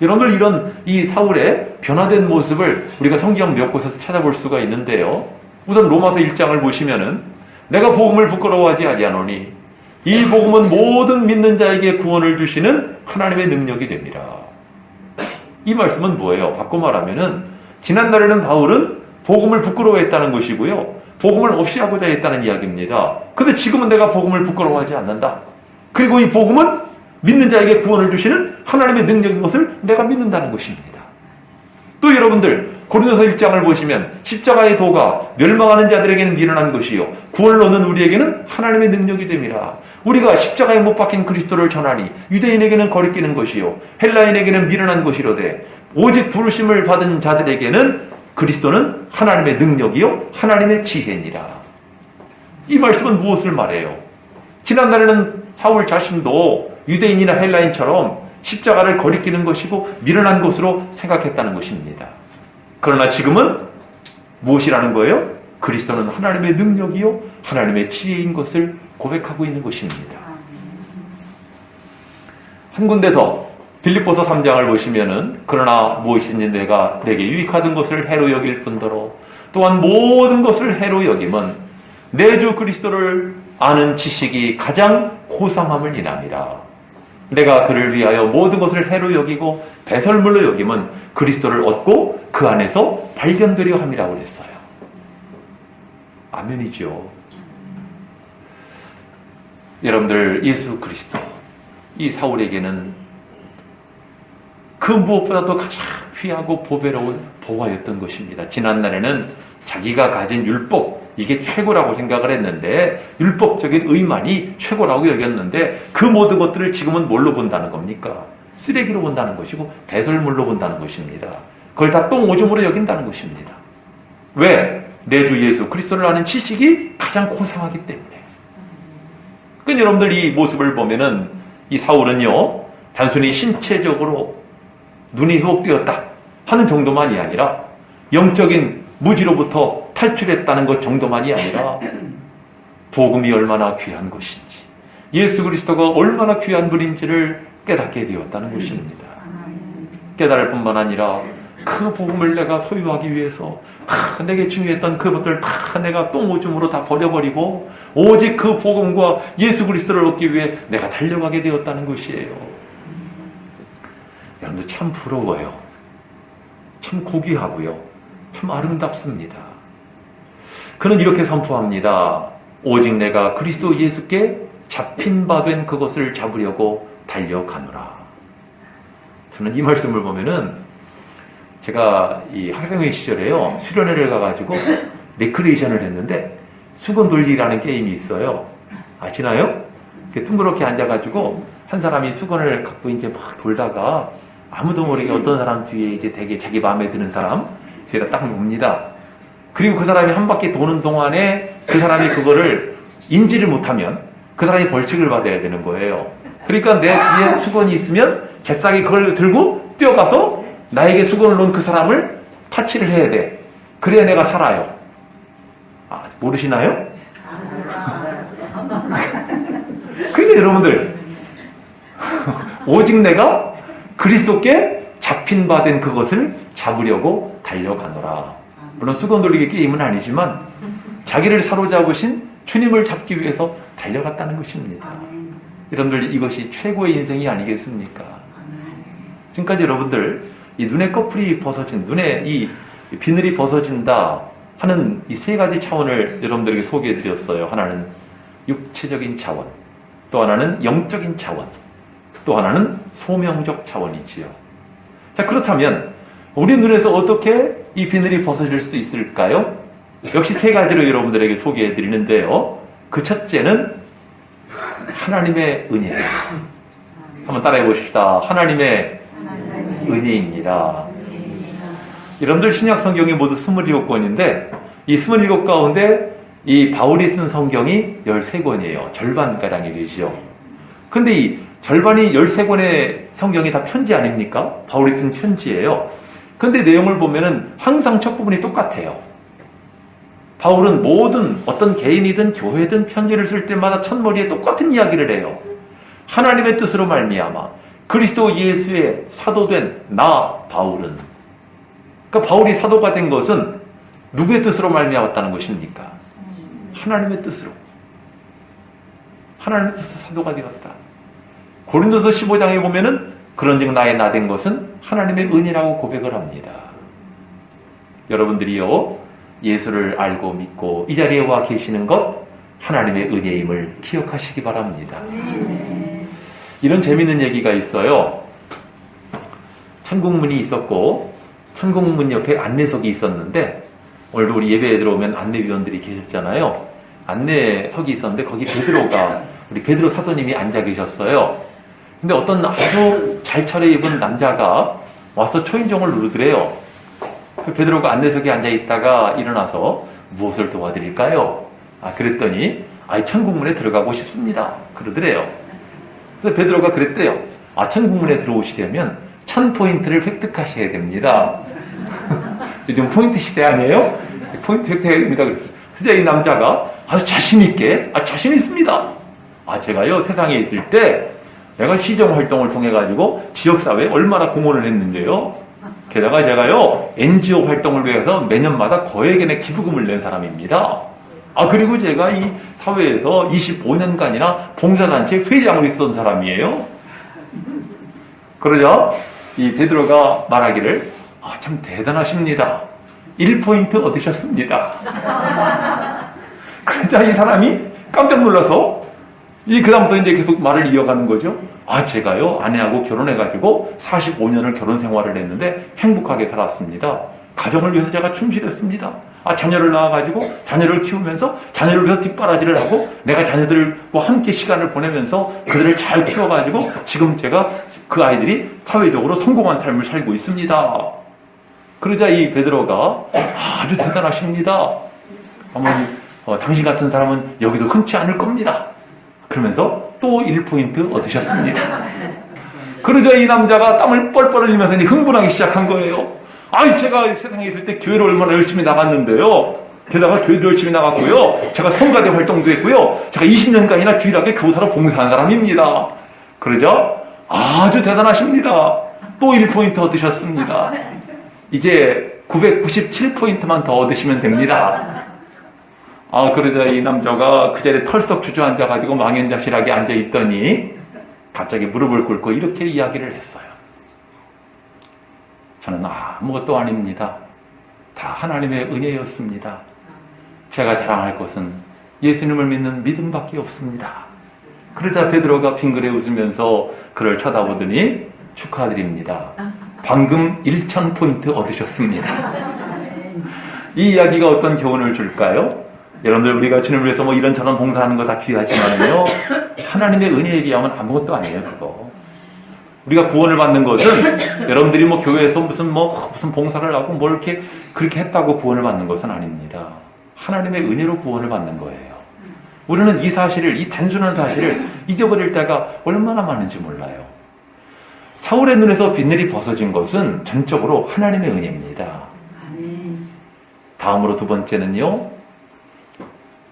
여러분들, 이런 이 사울의 변화된 모습을 우리가 성경 몇 곳에서 찾아볼 수가 있는데요, 우선 로마서 1장을 보시면은 내가 복음을 부끄러워하지 아니하노니 이 복음은 모든 믿는 자에게 구원을 주시는 하나님의 능력이 됩니다. 이 말씀은 뭐예요? 바꿔 말하면은 지난날에는 바울은 복음을 부끄러워했다는 것이고요, 복음을 없이 하고자 했다는 이야기입니다. 근데 지금은 내가 복음을 부끄러워하지 않는다. 그리고 이 복음은 믿는 자에게 구원을 주시는 하나님의 능력인 것을 내가 믿는다는 것입니다. 또 여러분들, 고린도서 1장을 보시면 십자가의 도가 멸망하는 자들에게는 미련한 것이요 구원을 얻는 우리에게는 하나님의 능력이 됨이라. 우리가 십자가에 못 박힌 그리스도를 전하니 유대인에게는 거리끼는 것이요 헬라인에게는 미련한 것이로되 오직 부르심을 받은 자들에게는 그리스도는 하나님의 능력이요 하나님의 지혜니라. 이 말씀은 무엇을 말해요? 지난날에는 사울 자신도 유대인이나 헬라인처럼 십자가를 거리끼는 것이고 미련한 것으로 생각했다는 것입니다. 그러나 지금은 무엇이라는 거예요? 그리스도는 하나님의 능력이요 하나님의 지혜인 것을 고백하고 있는 것입니다. 한 군데 더 빌립보서 3장을 보시면은 그러나 무엇이든지 내가 내게 유익하던 것을 해로 여길 뿐더러 또한 모든 것을 해로 여김은 내 주 그리스도를 아는 지식이 가장 고상함을 인함이라. 내가 그를 위하여 모든 것을 해로 여기고 배설물로 여김은 그리스도를 얻고 그 안에서 발견되려 함이라고 그랬어요. 아멘이죠. 여러분들, 예수 그리스도, 이 사울에게는 그 무엇보다도 가장 귀하고 보배로운 보화였던 것입니다. 지난날에는 자기가 가진 율법, 이게 최고라고 생각을 했는데, 율법적인 의만이 최고라고 여겼는데, 그 모든 것들을 지금은 뭘로 본다는 겁니까? 쓰레기로 본다는 것이고 배설물로 본다는 것입니다. 그걸 다 똥오줌으로 여긴다는 것입니다. 왜? 내 주 예수 그리스도를 아는 지식이 가장 고상하기 때문에. 그러니까 여러분들 이 모습을 보면은 이 사울은요 단순히 신체적으로 눈이 회복되었다 하는 정도만이 아니라 영적인 무지로부터 탈출했다는 것 정도만이 아니라 복음이 얼마나 귀한 것인지, 예수 그리스도가 얼마나 귀한 분인지를 깨닫게 되었다는 것입니다. 깨달을 뿐만 아니라 그 복음을 내가 소유하기 위해서 내게 중요했던 그것들 다 내가 똥오줌으로 다 버려버리고 오직 그 복음과 예수 그리스도를 얻기 위해 내가 달려가게 되었다는 것이에요. 여러분들 참 부러워요. 참 고귀하고요. 참 아름답습니다. 그는 이렇게 선포합니다. 오직 내가 그리스도 예수께 잡힌 바 된 그것을 잡으려고 달려가노라. 저는 이 말씀을 보면은 제가 이 학생회 시절에요 수련회를 가가지고 레크레이션을 했는데 수건 돌리기라는 게임이 있어요. 아시나요? 둥그렇게 앉아가지고 한 사람이 수건을 갖고 이제 막 돌다가 아무도 모르게 어떤 사람 뒤에 이제 되게 자기 마음에 드는 사람 뒤에다 딱 놉니다. 그리고 그 사람이 한 바퀴 도는 동안에 그 사람이 그거를 인지를 못하면 그 사람이 벌칙을 받아야 되는 거예요. 그러니까 내 뒤에 수건이 있으면 잽싸게 그걸 들고 뛰어가서 나에게 수건을 놓은 그 사람을 타치를 해야 돼. 그래야 내가 살아요. 아, 모르시나요? 그러니까 여러분들 오직 내가 그리스도께 잡힌 바 된 그것을 잡으려고 달려가노라. 물론 수건 돌리기 게임은 아니지만 자기를 사로잡으신 주님을 잡기 위해서 달려갔다는 것입니다. 여러분들 이것이 최고의 인생이 아니겠습니까? 지금까지 여러분들 이 눈의 꺼풀이 벗어진, 눈에 이 비늘이 벗어진다 하는 이 세 가지 차원을 여러분들에게 소개해 드렸어요. 하나는 육체적인 차원, 또 하나는 영적인 차원, 또 하나는 소명적 차원이지요. 자, 그렇다면 우리 눈에서 어떻게 이 비늘이 벗어질 수 있을까요? 역시 세 가지로 여러분들에게 소개해 드리는데요. 그 첫째는 하나님의 은혜예요. 한번 따라해 보십시다. 하나님의 은혜입니다. 여러분들 신약 성경이 모두 27권인데 이 27권 가운데 이 바울이 쓴 성경이 13권이에요. 절반가량이 되죠. 근데 이 절반이 13권의 성경이 다 편지 아닙니까? 바울이 쓴 편지예요. 근데 내용을 보면은 항상 첫 부분이 똑같아요. 바울은 모든 어떤 개인이든 교회든 편지를 쓸 때마다 첫머리에 똑같은 이야기를 해요. 하나님의 뜻으로 말미암아 그리스도 예수의 사도된 나 바울은, 그러니까 바울이 사도가 된 것은 누구의 뜻으로 말미암았다는 것입니까? 하나님의 뜻으로. 하나님의 뜻으로 사도가 되었다. 고린도서 15장에 보면은 그런즉 나의 나 된 것은 하나님의 은혜라고 고백을 합니다. 여러분들이요 예수를 알고 믿고 이 자리에 와 계시는 것 하나님의 은혜임을 기억하시기 바랍니다. 이런 재미있는 얘기가 있어요. 천국문이 있었고 천국문 옆에 안내석이 있었는데, 오늘도 우리 예배에 들어오면 안내위원들이 계셨잖아요. 안내석이 있었는데 거기 우리 베드로 사도님이 앉아 계셨어요. 근데 어떤 아주 잘 차려입은 남자가 와서 초인종을 누르더래요. 그 베드로가 안내석에 앉아 있다가 일어나서 무엇을 도와드릴까요? 그랬더니 천국문에 들어가고 싶습니다. 그러더래요. 그래서 베드로가 그랬대요. 천국문에 들어오시려면 1000포인트를 획득하셔야 됩니다. 요즘 포인트 시대 아니에요? 포인트 획득해야 됩니다. 그래서 이 남자가 아주 자신있게, 자신 있습니다. 제가요, 세상에 있을 때 내가 시정활동을 통해가지고 지역사회에 얼마나 공헌을 했는데요. 게다가 제가요, NGO 활동을 위해서 매년마다 거액의 기부금을 낸 사람입니다. 그리고 제가 이 사회에서 25년간이나 봉사단체 회장을 했던 사람이에요. 그러자 이 베드로가 말하기를, 참 대단하십니다. 1포인트 얻으셨습니다. 그러자 이 사람이 깜짝 놀라서 그다음부터 이제 계속 말을 이어가는 거죠. 제가요, 아내하고 결혼해가지고 45년을 결혼 생활을 했는데 행복하게 살았습니다. 가정을 위해서 제가 충실했습니다. 자녀를 낳아가지고 자녀를 키우면서 자녀를 위해서 뒷바라지를 하고 내가 자녀들과 함께 시간을 보내면서 그들을 잘 키워가지고 지금 제가 그 아이들이 사회적으로 성공한 삶을 살고 있습니다. 그러자 이 베드로가 아주 대단하십니다. 어머니, 당신 같은 사람은 여기도 흔치 않을 겁니다. 그러면서 또 1포인트 얻으셨습니다. 그러자 이 남자가 땀을 뻘뻘 흘리면서 이제 흥분하기 시작한 거예요. 제가 세상에 있을 때 교회를 얼마나 열심히 나갔는데요. 게다가 교회도 열심히 나갔고요. 제가 성가대 활동도 했고요. 제가 20년간이나 주일학교 교사로 봉사한 사람입니다. 그러자 아주 대단하십니다. 또 1포인트 얻으셨습니다. 이제 997포인트만 더 얻으시면 됩니다. 그러자 이 남자가 그 자리에 털썩 주저앉아가지고 망연자실하게 앉아있더니 갑자기 무릎을 꿇고 이렇게 이야기를 했어요. 저는 아무것도 아닙니다. 다 하나님의 은혜였습니다. 제가 자랑할 것은 예수님을 믿는 믿음밖에 없습니다. 그러자 베드로가 빙그레 웃으면서 그를 쳐다보더니 축하드립니다. 방금 1000포인트 얻으셨습니다. 이 이야기가 어떤 교훈을 줄까요? 여러분들, 우리가 주님을 위해서 이런저런 봉사하는 거 다 귀하지만요, 하나님의 은혜에 비하면 아무것도 아니에요. 그거 우리가 구원을 받는 것은 여러분들이 교회에서 무슨 봉사를 하고 그렇게 했다고 구원을 받는 것은 아닙니다. 하나님의 은혜로 구원을 받는 거예요. 우리는 이 단순한 사실을 잊어버릴 때가 얼마나 많은지 몰라요. 사울의 눈에서 비늘이 벗어진 것은 전적으로 하나님의 은혜입니다. 다음으로 두 번째는요,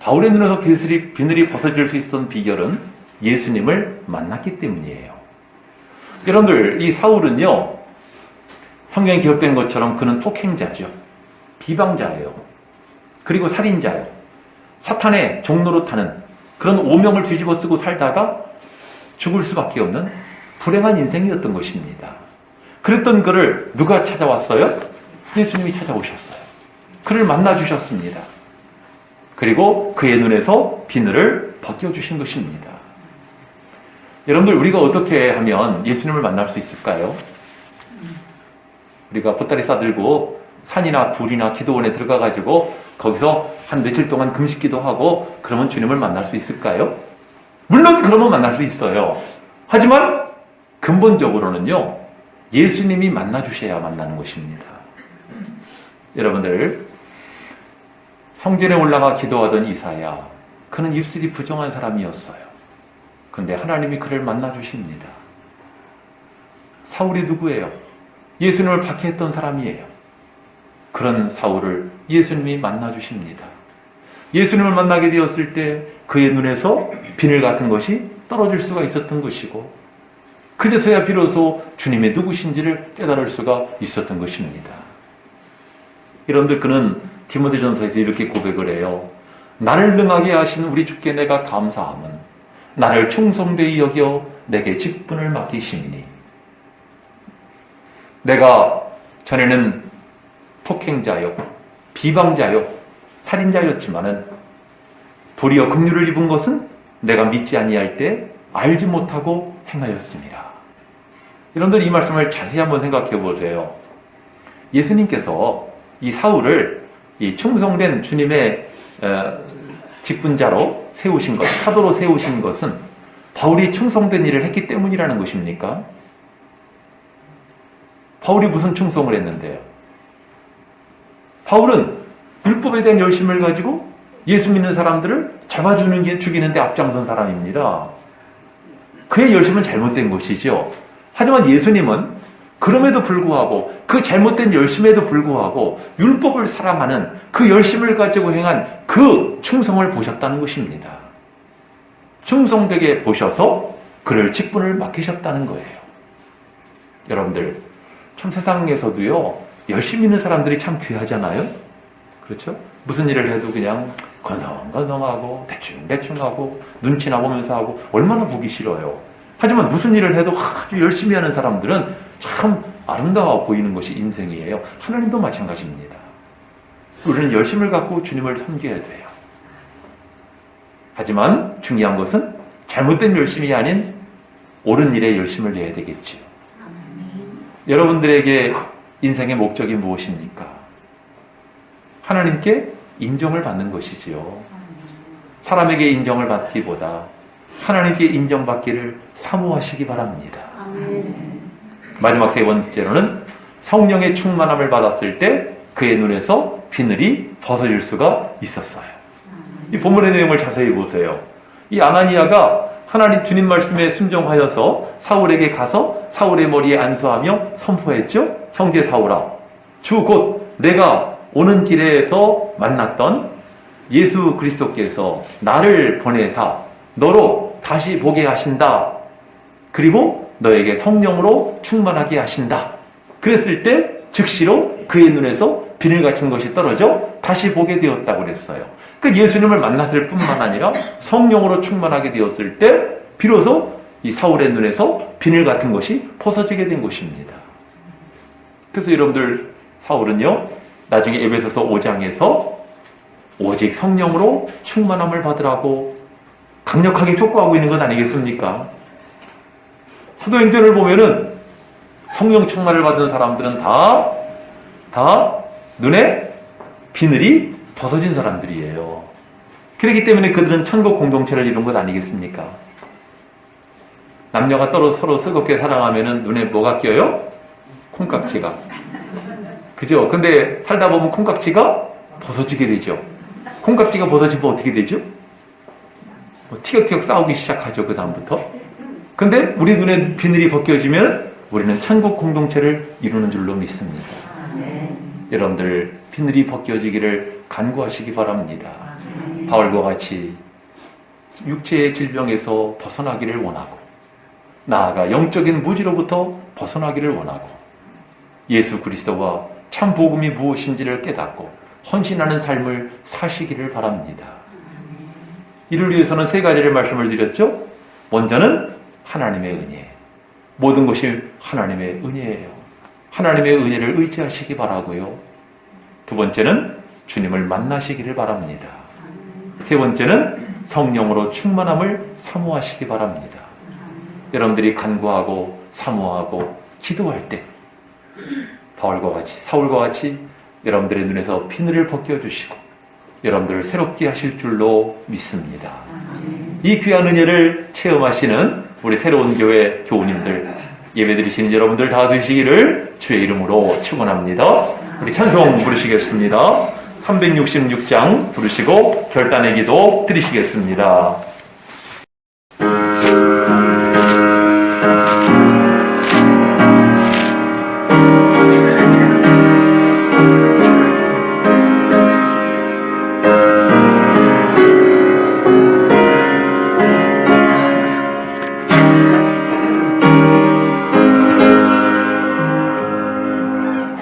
바울의 눈에서 비늘이 벗어질 수 있었던 비결은 예수님을 만났기 때문이에요. 여러분들, 이 사울은요, 성경에 기록된 것처럼 그는 폭행자죠. 비방자예요. 그리고 살인자예요. 사탄의 종로로 타는 그런 오명을 뒤집어 쓰고 살다가 죽을 수밖에 없는 불행한 인생이었던 것입니다. 그랬던 그를 누가 찾아왔어요? 예수님이 찾아오셨어요. 그를 만나주셨습니다. 그리고 그의 눈에서 비늘을 벗겨주신 것입니다. 여러분들, 우리가 어떻게 하면 예수님을 만날 수 있을까요? 우리가 보따리 싸들고 산이나 굴이나 기도원에 들어가가지고 거기서 한 며칠 동안 금식기도 하고 그러면 주님을 만날 수 있을까요? 물론 그러면 만날 수 있어요. 하지만 근본적으로는요, 예수님이 만나주셔야 만나는 것입니다. 여러분들, 성전에 올라가 기도하던 이사야, 그는 입술이 부정한 사람이었어요. 그런데 하나님이 그를 만나주십니다. 사울이 누구예요? 예수님을 박해했던 사람이에요. 그런 사울을 예수님이 만나주십니다. 예수님을 만나게 되었을 때 그의 눈에서 비늘 같은 것이 떨어질 수가 있었던 것이고, 그제서야 비로소 주님의 누구신지를 깨달을 수가 있었던 것입니다. 여러분들, 그는 디모데전서에서 이렇게 고백을 해요. 나를 능하게 하신 우리 주께 내가 감사함은 나를 충성되이 여겨 내게 직분을 맡기시니, 내가 전에는 폭행자요, 비방자요, 살인자였지만은 도리어 긍휼을 입은 것은 내가 믿지 아니할 때 알지 못하고 행하였습니다. 여러분들, 이 말씀을 자세히 한번 생각해 보세요. 예수님께서 이 사울을 이 충성된 주님의 직분자로 세우신 것, 사도로 세우신 것은 바울이 충성된 일을 했기 때문이라는 것입니까? 바울이 무슨 충성을 했는데요? 바울은 율법에 대한 열심을 가지고 예수 믿는 사람들을 잡아주는 죽이는 데 앞장선 사람입니다. 그의 열심은 잘못된 것이죠. 하지만 예수님은 그럼에도 불구하고 그 잘못된 열심에도 불구하고 율법을 사랑하는 그 열심을 가지고 행한 그 충성을 보셨다는 것입니다. 충성되게 보셔서 그를 직분을 맡기셨다는 거예요. 여러분들 참 세상에서도요 열심히 있는 사람들이 참 귀하잖아요. 그렇죠? 무슨 일을 해도 그냥 건성건성하고 대충대충하고 눈치나 보면서 하고 얼마나 보기 싫어요. 하지만 무슨 일을 해도 아주 열심히 하는 사람들은 참 아름다워 보이는 것이 인생이에요. 하나님도 마찬가지입니다. 우리는 열심을 갖고 주님을 섬겨야 돼요. 하지만 중요한 것은 잘못된 열심이 아닌 옳은 일에 열심을 내야 되겠지요. 여러분들에게 인생의 목적이 무엇입니까? 하나님께 인정을 받는 것이지요. 사람에게 인정을 받기보다 하나님께 인정받기를 사모하시기 바랍니다. 마지막 세 번째로는 성령의 충만함을 받았을 때 그의 눈에서 비늘이 벗어질 수가 있었어요. 이 본문의 내용을 자세히 보세요. 이 아나니아가 하나님 주님 말씀에 순종하여서 사울에게 가서 사울의 머리에 안수하며 선포했죠. 형제 사울아, 주 곧 내가 오는 길에서 만났던 예수 그리스도께서 나를 보내사 너로 다시 보게 하신다. 그리고 너에게 성령으로 충만하게 하신다. 그랬을 때 즉시로 그의 눈에서 비늘 같은 것이 떨어져 다시 보게 되었다고 그랬어요. 그 예수님을 만났을 뿐만 아니라 성령으로 충만하게 되었을 때 비로소 이 사울의 눈에서 비늘 같은 것이 벗어지게 된 것입니다. 그래서 여러분들 사울은요 나중에 에베소서 5장에서 오직 성령으로 충만함을 받으라고 강력하게 촉구하고 있는 것 아니겠습니까? 사도행전을 보면은 성령 충만을 받은 사람들은 다 눈에 비늘이 벗어진 사람들이에요. 그렇기 때문에 그들은 천국 공동체를 이룬 것 아니겠습니까? 남녀가 서로 뜨겁게 사랑하면은 눈에 뭐가 껴요? 콩깍지가. 그죠? 근데 살다 보면 콩깍지가 벗어지게 되죠. 콩깍지가 벗어지면 어떻게 되죠? 티격태격 싸우기 시작하죠. 그 다음부터. 근데 우리 눈에 비늘이 벗겨지면 우리는 천국 공동체를 이루는 줄로 믿습니다. 여러분들 비늘이 벗겨지기를 간구하시기 바랍니다. 바울과 같이 육체의 질병에서 벗어나기를 원하고 나아가 영적인 무지로부터 벗어나기를 원하고 예수 그리스도와 참 복음이 무엇인지를 깨닫고 헌신하는 삶을 사시기를 바랍니다. 이를 위해서는 세 가지를 말씀을 드렸죠. 먼저는 하나님의 은혜. 모든 것이 하나님의 은혜예요. 하나님의 은혜를 의지하시기 바라고요. 두 번째는 주님을 만나시기를 바랍니다. 세 번째는 성령으로 충만함을 사모하시기 바랍니다. 여러분들이 간구하고 사모하고 기도할 때 바울과 같이 사울과 같이 여러분들의 눈에서 비늘을 벗겨주시고 여러분들을 새롭게 하실 줄로 믿습니다. 이 귀한 은혜를 체험하시는 우리 새로운 교회 교우님들 예배드리시는 여러분들 다 되시기를 주의 이름으로 축원합니다. 우리 찬송 부르시겠습니다. 366장 부르시고 결단의 기도 드리시겠습니다.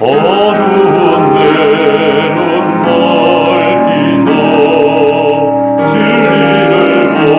어두운 내 눈 밝히소 진리를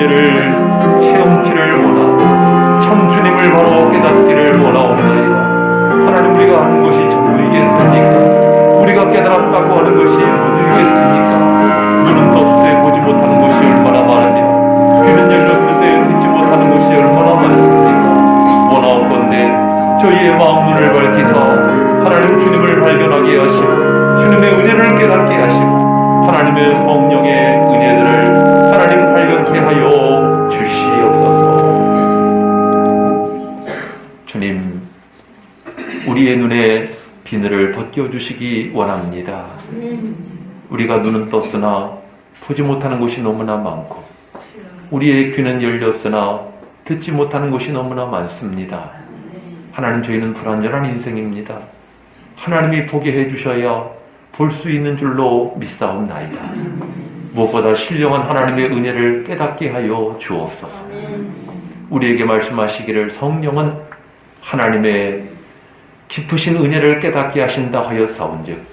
은혜를 체험키를 원하고 참 주님을 바로 깨닫기를 원하옵나이다. 하나님, 우리가 하는 것이 전부이겠습니까? 우리가 깨달았다고 하는 것이 모두이겠습니까? 눈은 떴을 보지 못하는 것이 얼마나 많으며 귀는 열렸는데 듣지 못하는 것이 얼마나 많습니까? 원하옵건대 저희의 마음 눈을 밝히사 하나님 주님을 발견하게 하시고 주님의 은혜를 깨닫게 하시고 하나님의 성령의 은혜들을 하나님 발견케 하여 주시옵소서. 주님, 우리의 눈에 비늘을 벗겨주시기 원합니다. 우리가 눈은 떴으나 보지 못하는 것이 너무나 많고 우리의 귀는 열렸으나 듣지 못하는 것이 너무나 많습니다. 하나님, 저희는 불완전한 인생입니다. 하나님이 보게 해주셔야 볼 수 있는 줄로 믿사옵나이다. 무엇보다 신령한 하나님의 은혜를 깨닫게 하여 주옵소서. 우리에게 말씀하시기를 성령은 하나님의 깊으신 은혜를 깨닫게 하신다 하였사온즉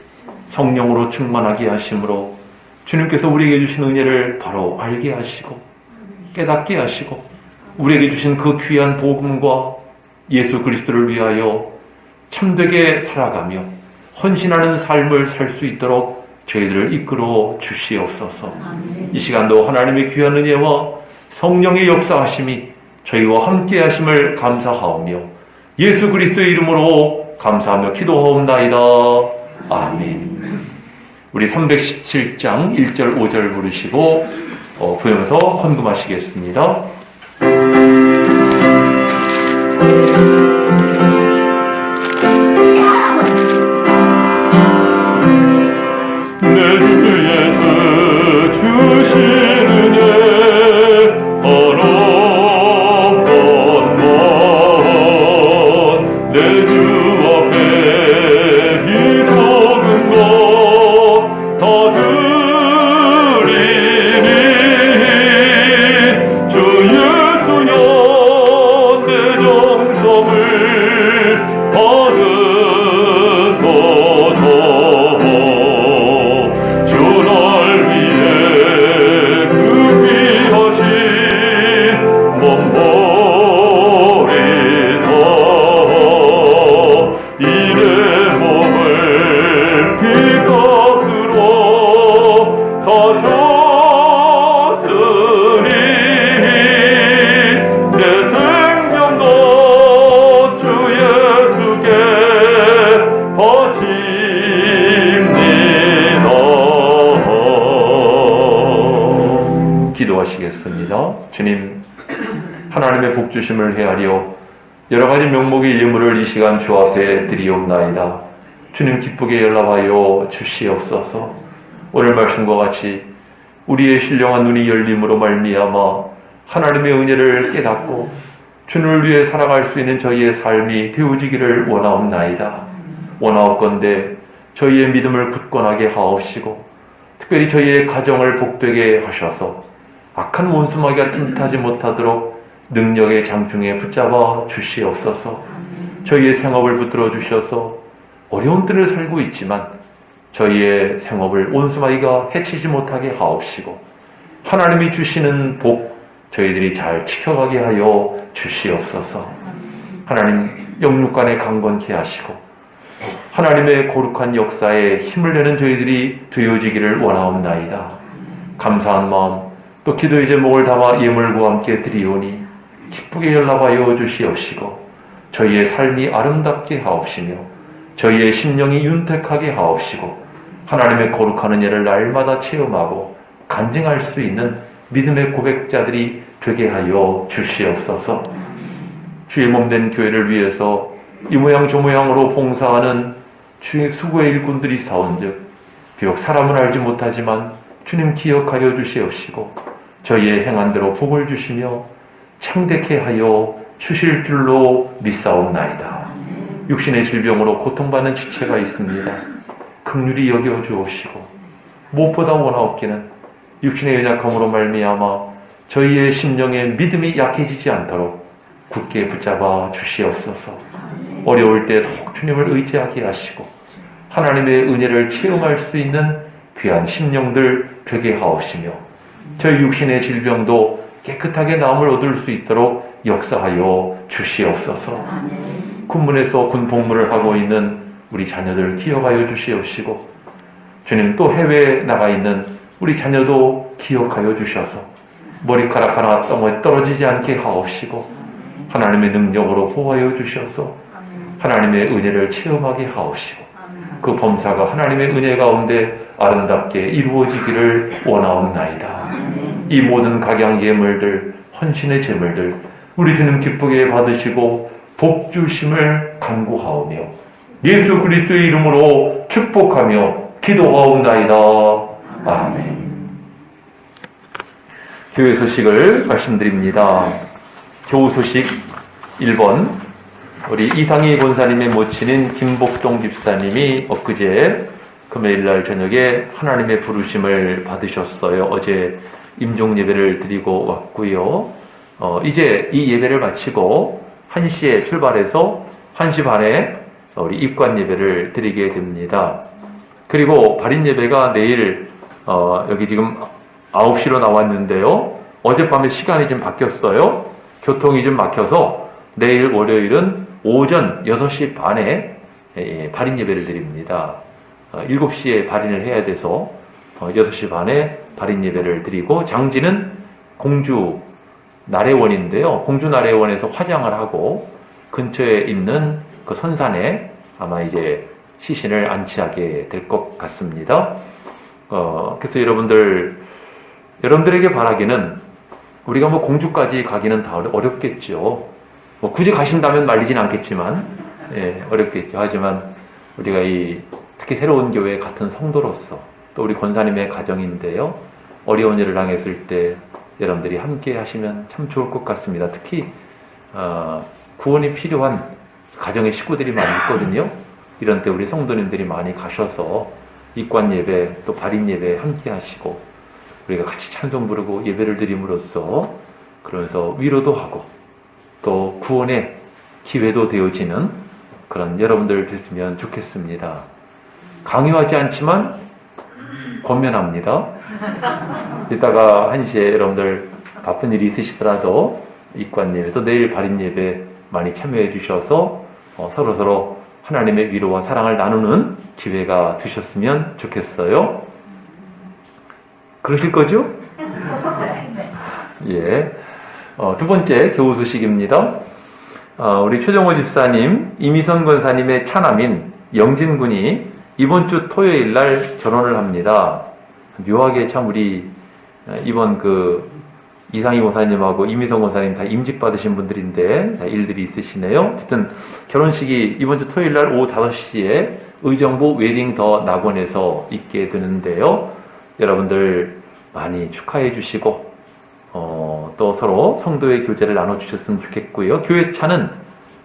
성령으로 충만하게 하심으로 주님께서 우리에게 주신 은혜를 바로 알게 하시고 깨닫게 하시고 우리에게 주신 그 귀한 복음과 예수 그리스도를 위하여 참되게 살아가며 헌신하는 삶을 살 수 있도록 저희들을 이끌어 주시옵소서. 이 시간도 하나님의 귀한 은혜와 성령의 역사하심이 저희와 함께 하심을 감사하오며 예수 그리스도의 이름으로 감사하며 기도하옵나이다. 아멘. 우리 317장 1절 5절 부르시고 부르면서 헌금하시겠습니다. 내 주 예수 주시는 은혜 어렵건 먼 내 주 앞에 이 적은 것 다 드리니 주 예수여 내 정성을 받으소서. 기도하시겠습니다. 주님, 하나님의 복 주심을 헤아려 여러 가지 명목의 예물을 이 시간 주 앞에 드리옵나이다. 주님, 기쁘게 연락하여 주시옵소서. 오늘 말씀과 같이 우리의 신령한 눈이 열림으로 말미암아 하나님의 은혜를 깨닫고 주님을 위해 살아갈 수 있는 저희의 삶이 되어지기를 원하옵나이다. 원하옵건대 저희의 믿음을 굳건하게 하옵시고 특별히 저희의 가정을 복되게 하셔서 악한 원수마귀가 틈타지 못하도록 능력의 장중에 붙잡아 주시옵소서. 저희의 생업을 붙들어 주셔서 어려운 때를 살고 있지만 저희의 생업을 원수마귀가 해치지 못하게 하옵시고 하나님이 주시는 복 저희들이 잘 지켜가게 하여 주시옵소서. 하나님, 영육간에 강건케 하시고 하나님의 거룩한 역사에 힘을 내는 저희들이 되어지기를 원하옵나이다. 감사한 마음 또 기도의 제목을 담아 예물과 함께 드리오니 기쁘게 연락하여 주시옵시고 저희의 삶이 아름답게 하옵시며 저희의 심령이 윤택하게 하옵시고 하나님의 거룩한 은혜를 날마다 체험하고 간증할 수 있는 믿음의 고백자들이 되게 하여 주시옵소서. 주의 몸된 교회를 위해서 이 모양 저 모양으로 봉사하는 주의 수고의 일꾼들이 사온즉 비록 사람은 알지 못하지만 주님 기억하여 주시옵시고 저희의 행한 대로 복을 주시며 창대케 하여 주실 줄로 믿사옵나이다. 육신의 질병으로 고통받는 지체가 있습니다. 긍휼히 여겨 주옵시고 무엇보다 원하옵기는 육신의 연약함으로 말미암아 저희의 심령의 믿음이 약해지지 않도록 굳게 붙잡아 주시옵소서. 어려울 때 더욱 주님을 의지하게 하시고 하나님의 은혜를 체험할 수 있는 귀한 심령들 되게 하옵시며 저희 육신의 질병도 깨끗하게 나음을 얻을 수 있도록 역사하여 주시옵소서. 군문에서 군 복무를 하고 있는 우리 자녀들 기억하여 주시옵시고, 주님 또 해외에 나가 있는 우리 자녀도 기억하여 주셔서 머리카락 하나 땅에 떨어지지 않게 하옵시고, 하나님의 능력으로 보호하여 주셔서 하나님의 은혜를 체험하게 하옵시고, 그 범사가 하나님의 은혜 가운데 아름답게 이루어지기를 원하옵나이다. 이 모든 각양 예물들, 헌신의 제물들 우리 주님 기쁘게 받으시고 복 주심을 간구하오며 예수 그리스도의 이름으로 축복하며 기도하옵나이다. 아멘. 교회 소식을 말씀드립니다. 교우 소식 1번, 우리 이상희 권사님의 모친인 김복동 집사님이 엊그제 금요일날 저녁에 하나님의 부르심을 받으셨어요. 어제 임종 예배를 드리고 왔고요. 이제 이 예배를 마치고 1시에 출발해서 1시 반에 우리 입관 예배를 드리게 됩니다. 그리고 발인 예배가 내일 여기 지금 9시로 나왔는데요. 어젯밤에 시간이 좀 바뀌었어요. 교통이 좀 막혀서 내일 월요일은 오전 6시 반에 발인 예배를 드립니다. 7시에 발인을 해야 돼서 6시 반에 발인 예배를 드리고, 장지는 공주 나래원인데요. 공주 나래원에서 화장을 하고 근처에 있는 그 선산에 아마 이제 시신을 안치하게 될 것 같습니다. 그래서 여러분들에게 바라기는, 우리가 뭐 공주까지 가기는 다 어렵겠죠. 뭐 굳이 가신다면 말리진 않겠지만, 어렵겠죠. 하지만 우리가 특히 새로운 교회 같은 성도로서 또 우리 권사님의 가정인데요, 어려운 일을 당했을 때 여러분들이 함께 하시면 참 좋을 것 같습니다. 특히 구원이 필요한 가정의 식구들이 많이 있거든요. 이런 때 우리 성도님들이 많이 가셔서 입관 예배 또 발인 예배 함께 하시고 우리가 같이 찬송 부르고 예배를 드림으로써 그러면서 위로도 하고 또 구원의 기회도 되어지는 그런 여러분들 됐으면 좋겠습니다. 강요하지 않지만 권면합니다. 이따가 1시에 여러분들 바쁜 일이 있으시더라도 입관 예배 또 내일 발인 예배 많이 참여해 주셔서 서로서로 하나님의 위로와 사랑을 나누는 기회가 되셨으면 좋겠어요. 그러실 거죠? 예. 두 번째 교우 소식입니다. 우리 최정호 집사님, 이미선 권사님의 차남인 영진 군이 이번 주 토요일 날 결혼을 합니다. 묘하게 참 우리 이번 이상희 권사님하고 이미선 권사님 다 임직 받으신 분들인데 일들이 있으시네요. 어쨌든 결혼식이 이번 주 토요일 날 오후 5시에 의정부 웨딩 더 낙원에서 있게 되는데요. 여러분들 많이 축하해 주시고 또 서로 성도의 교제를 나눠주셨으면 좋겠고요. 교회 차는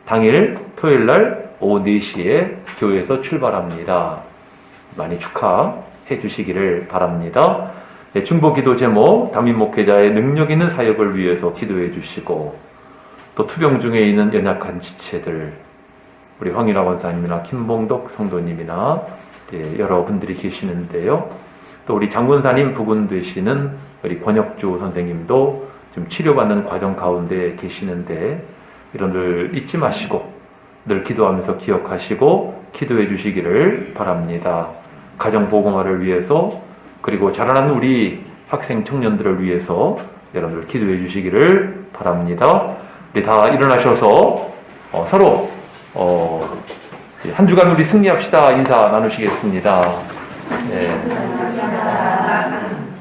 당일 토요일 날 오후 4시에 교회에서 출발합니다. 많이 축하해 주시기를 바랍니다. 중보기도 제목, 담임 목회자의 능력 있는 사역을 위해서 기도해 주시고, 또 투병 중에 있는 연약한 지체들, 우리 황윤아 권사님이나 김봉덕 성도님이나 여러분들이 계시는데요. 또 우리 장군사님 부군 되시는 우리 권혁주 선생님도 좀 치료받는 과정 가운데 계시는데, 이런들 잊지 마시고 늘 기도하면서 기억하시고 기도해 주시기를 바랍니다. 가정보고마를 위해서, 그리고 자라나는 우리 학생 청년들을 위해서 여러분들 기도해 주시기를 바랍니다. 우리 다 일어나셔서 서로 한 주간 우리 승리합시다 인사 나누시겠습니다.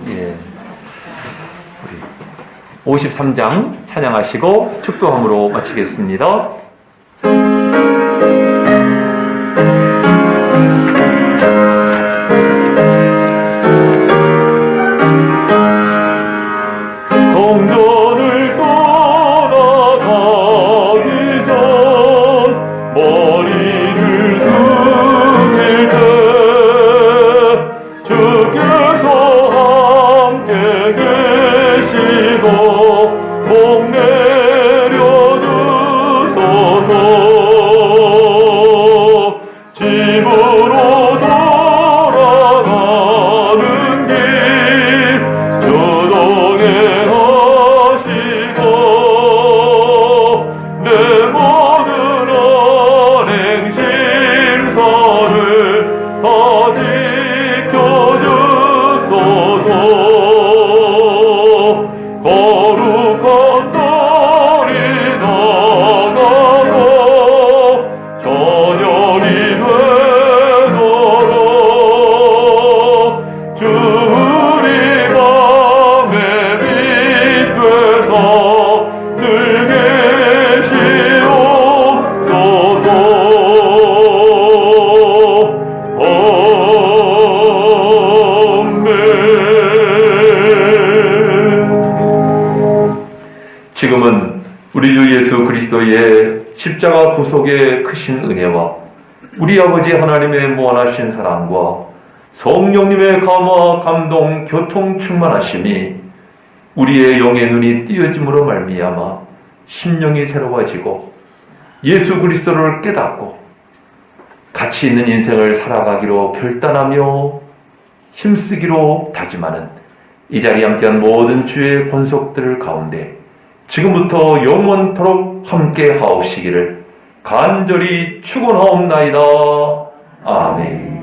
예. 우리 53장 찬양하시고 축도함으로 마치겠습니다. 동전을 떠나가기 전 머리를 숙일 때 주께서 함께 계시고 목 내려주소서. 지켜주소서. 거룩한 날이 다가고 저녁이 되도록 주리 밤에 빛 되서 늘 계시옵소서. 지금은 우리 주 예수 그리스도의 십자가 구속의 크신 은혜와 우리 아버지 하나님의 무한하신 사랑과 성령님의 감화, 감동, 교통 충만하심이 우리의 영의 눈이 띄어짐으로 말미암아 심령이 새로워지고 예수 그리스도를 깨닫고 가치 있는 인생을 살아가기로 결단하며 힘쓰기로 다짐하는 이 자리에 함께한 모든 주의 권속들 가운데 지금부터 영원토록 함께 하옵시기를 간절히 축원하옵나이다. 아멘.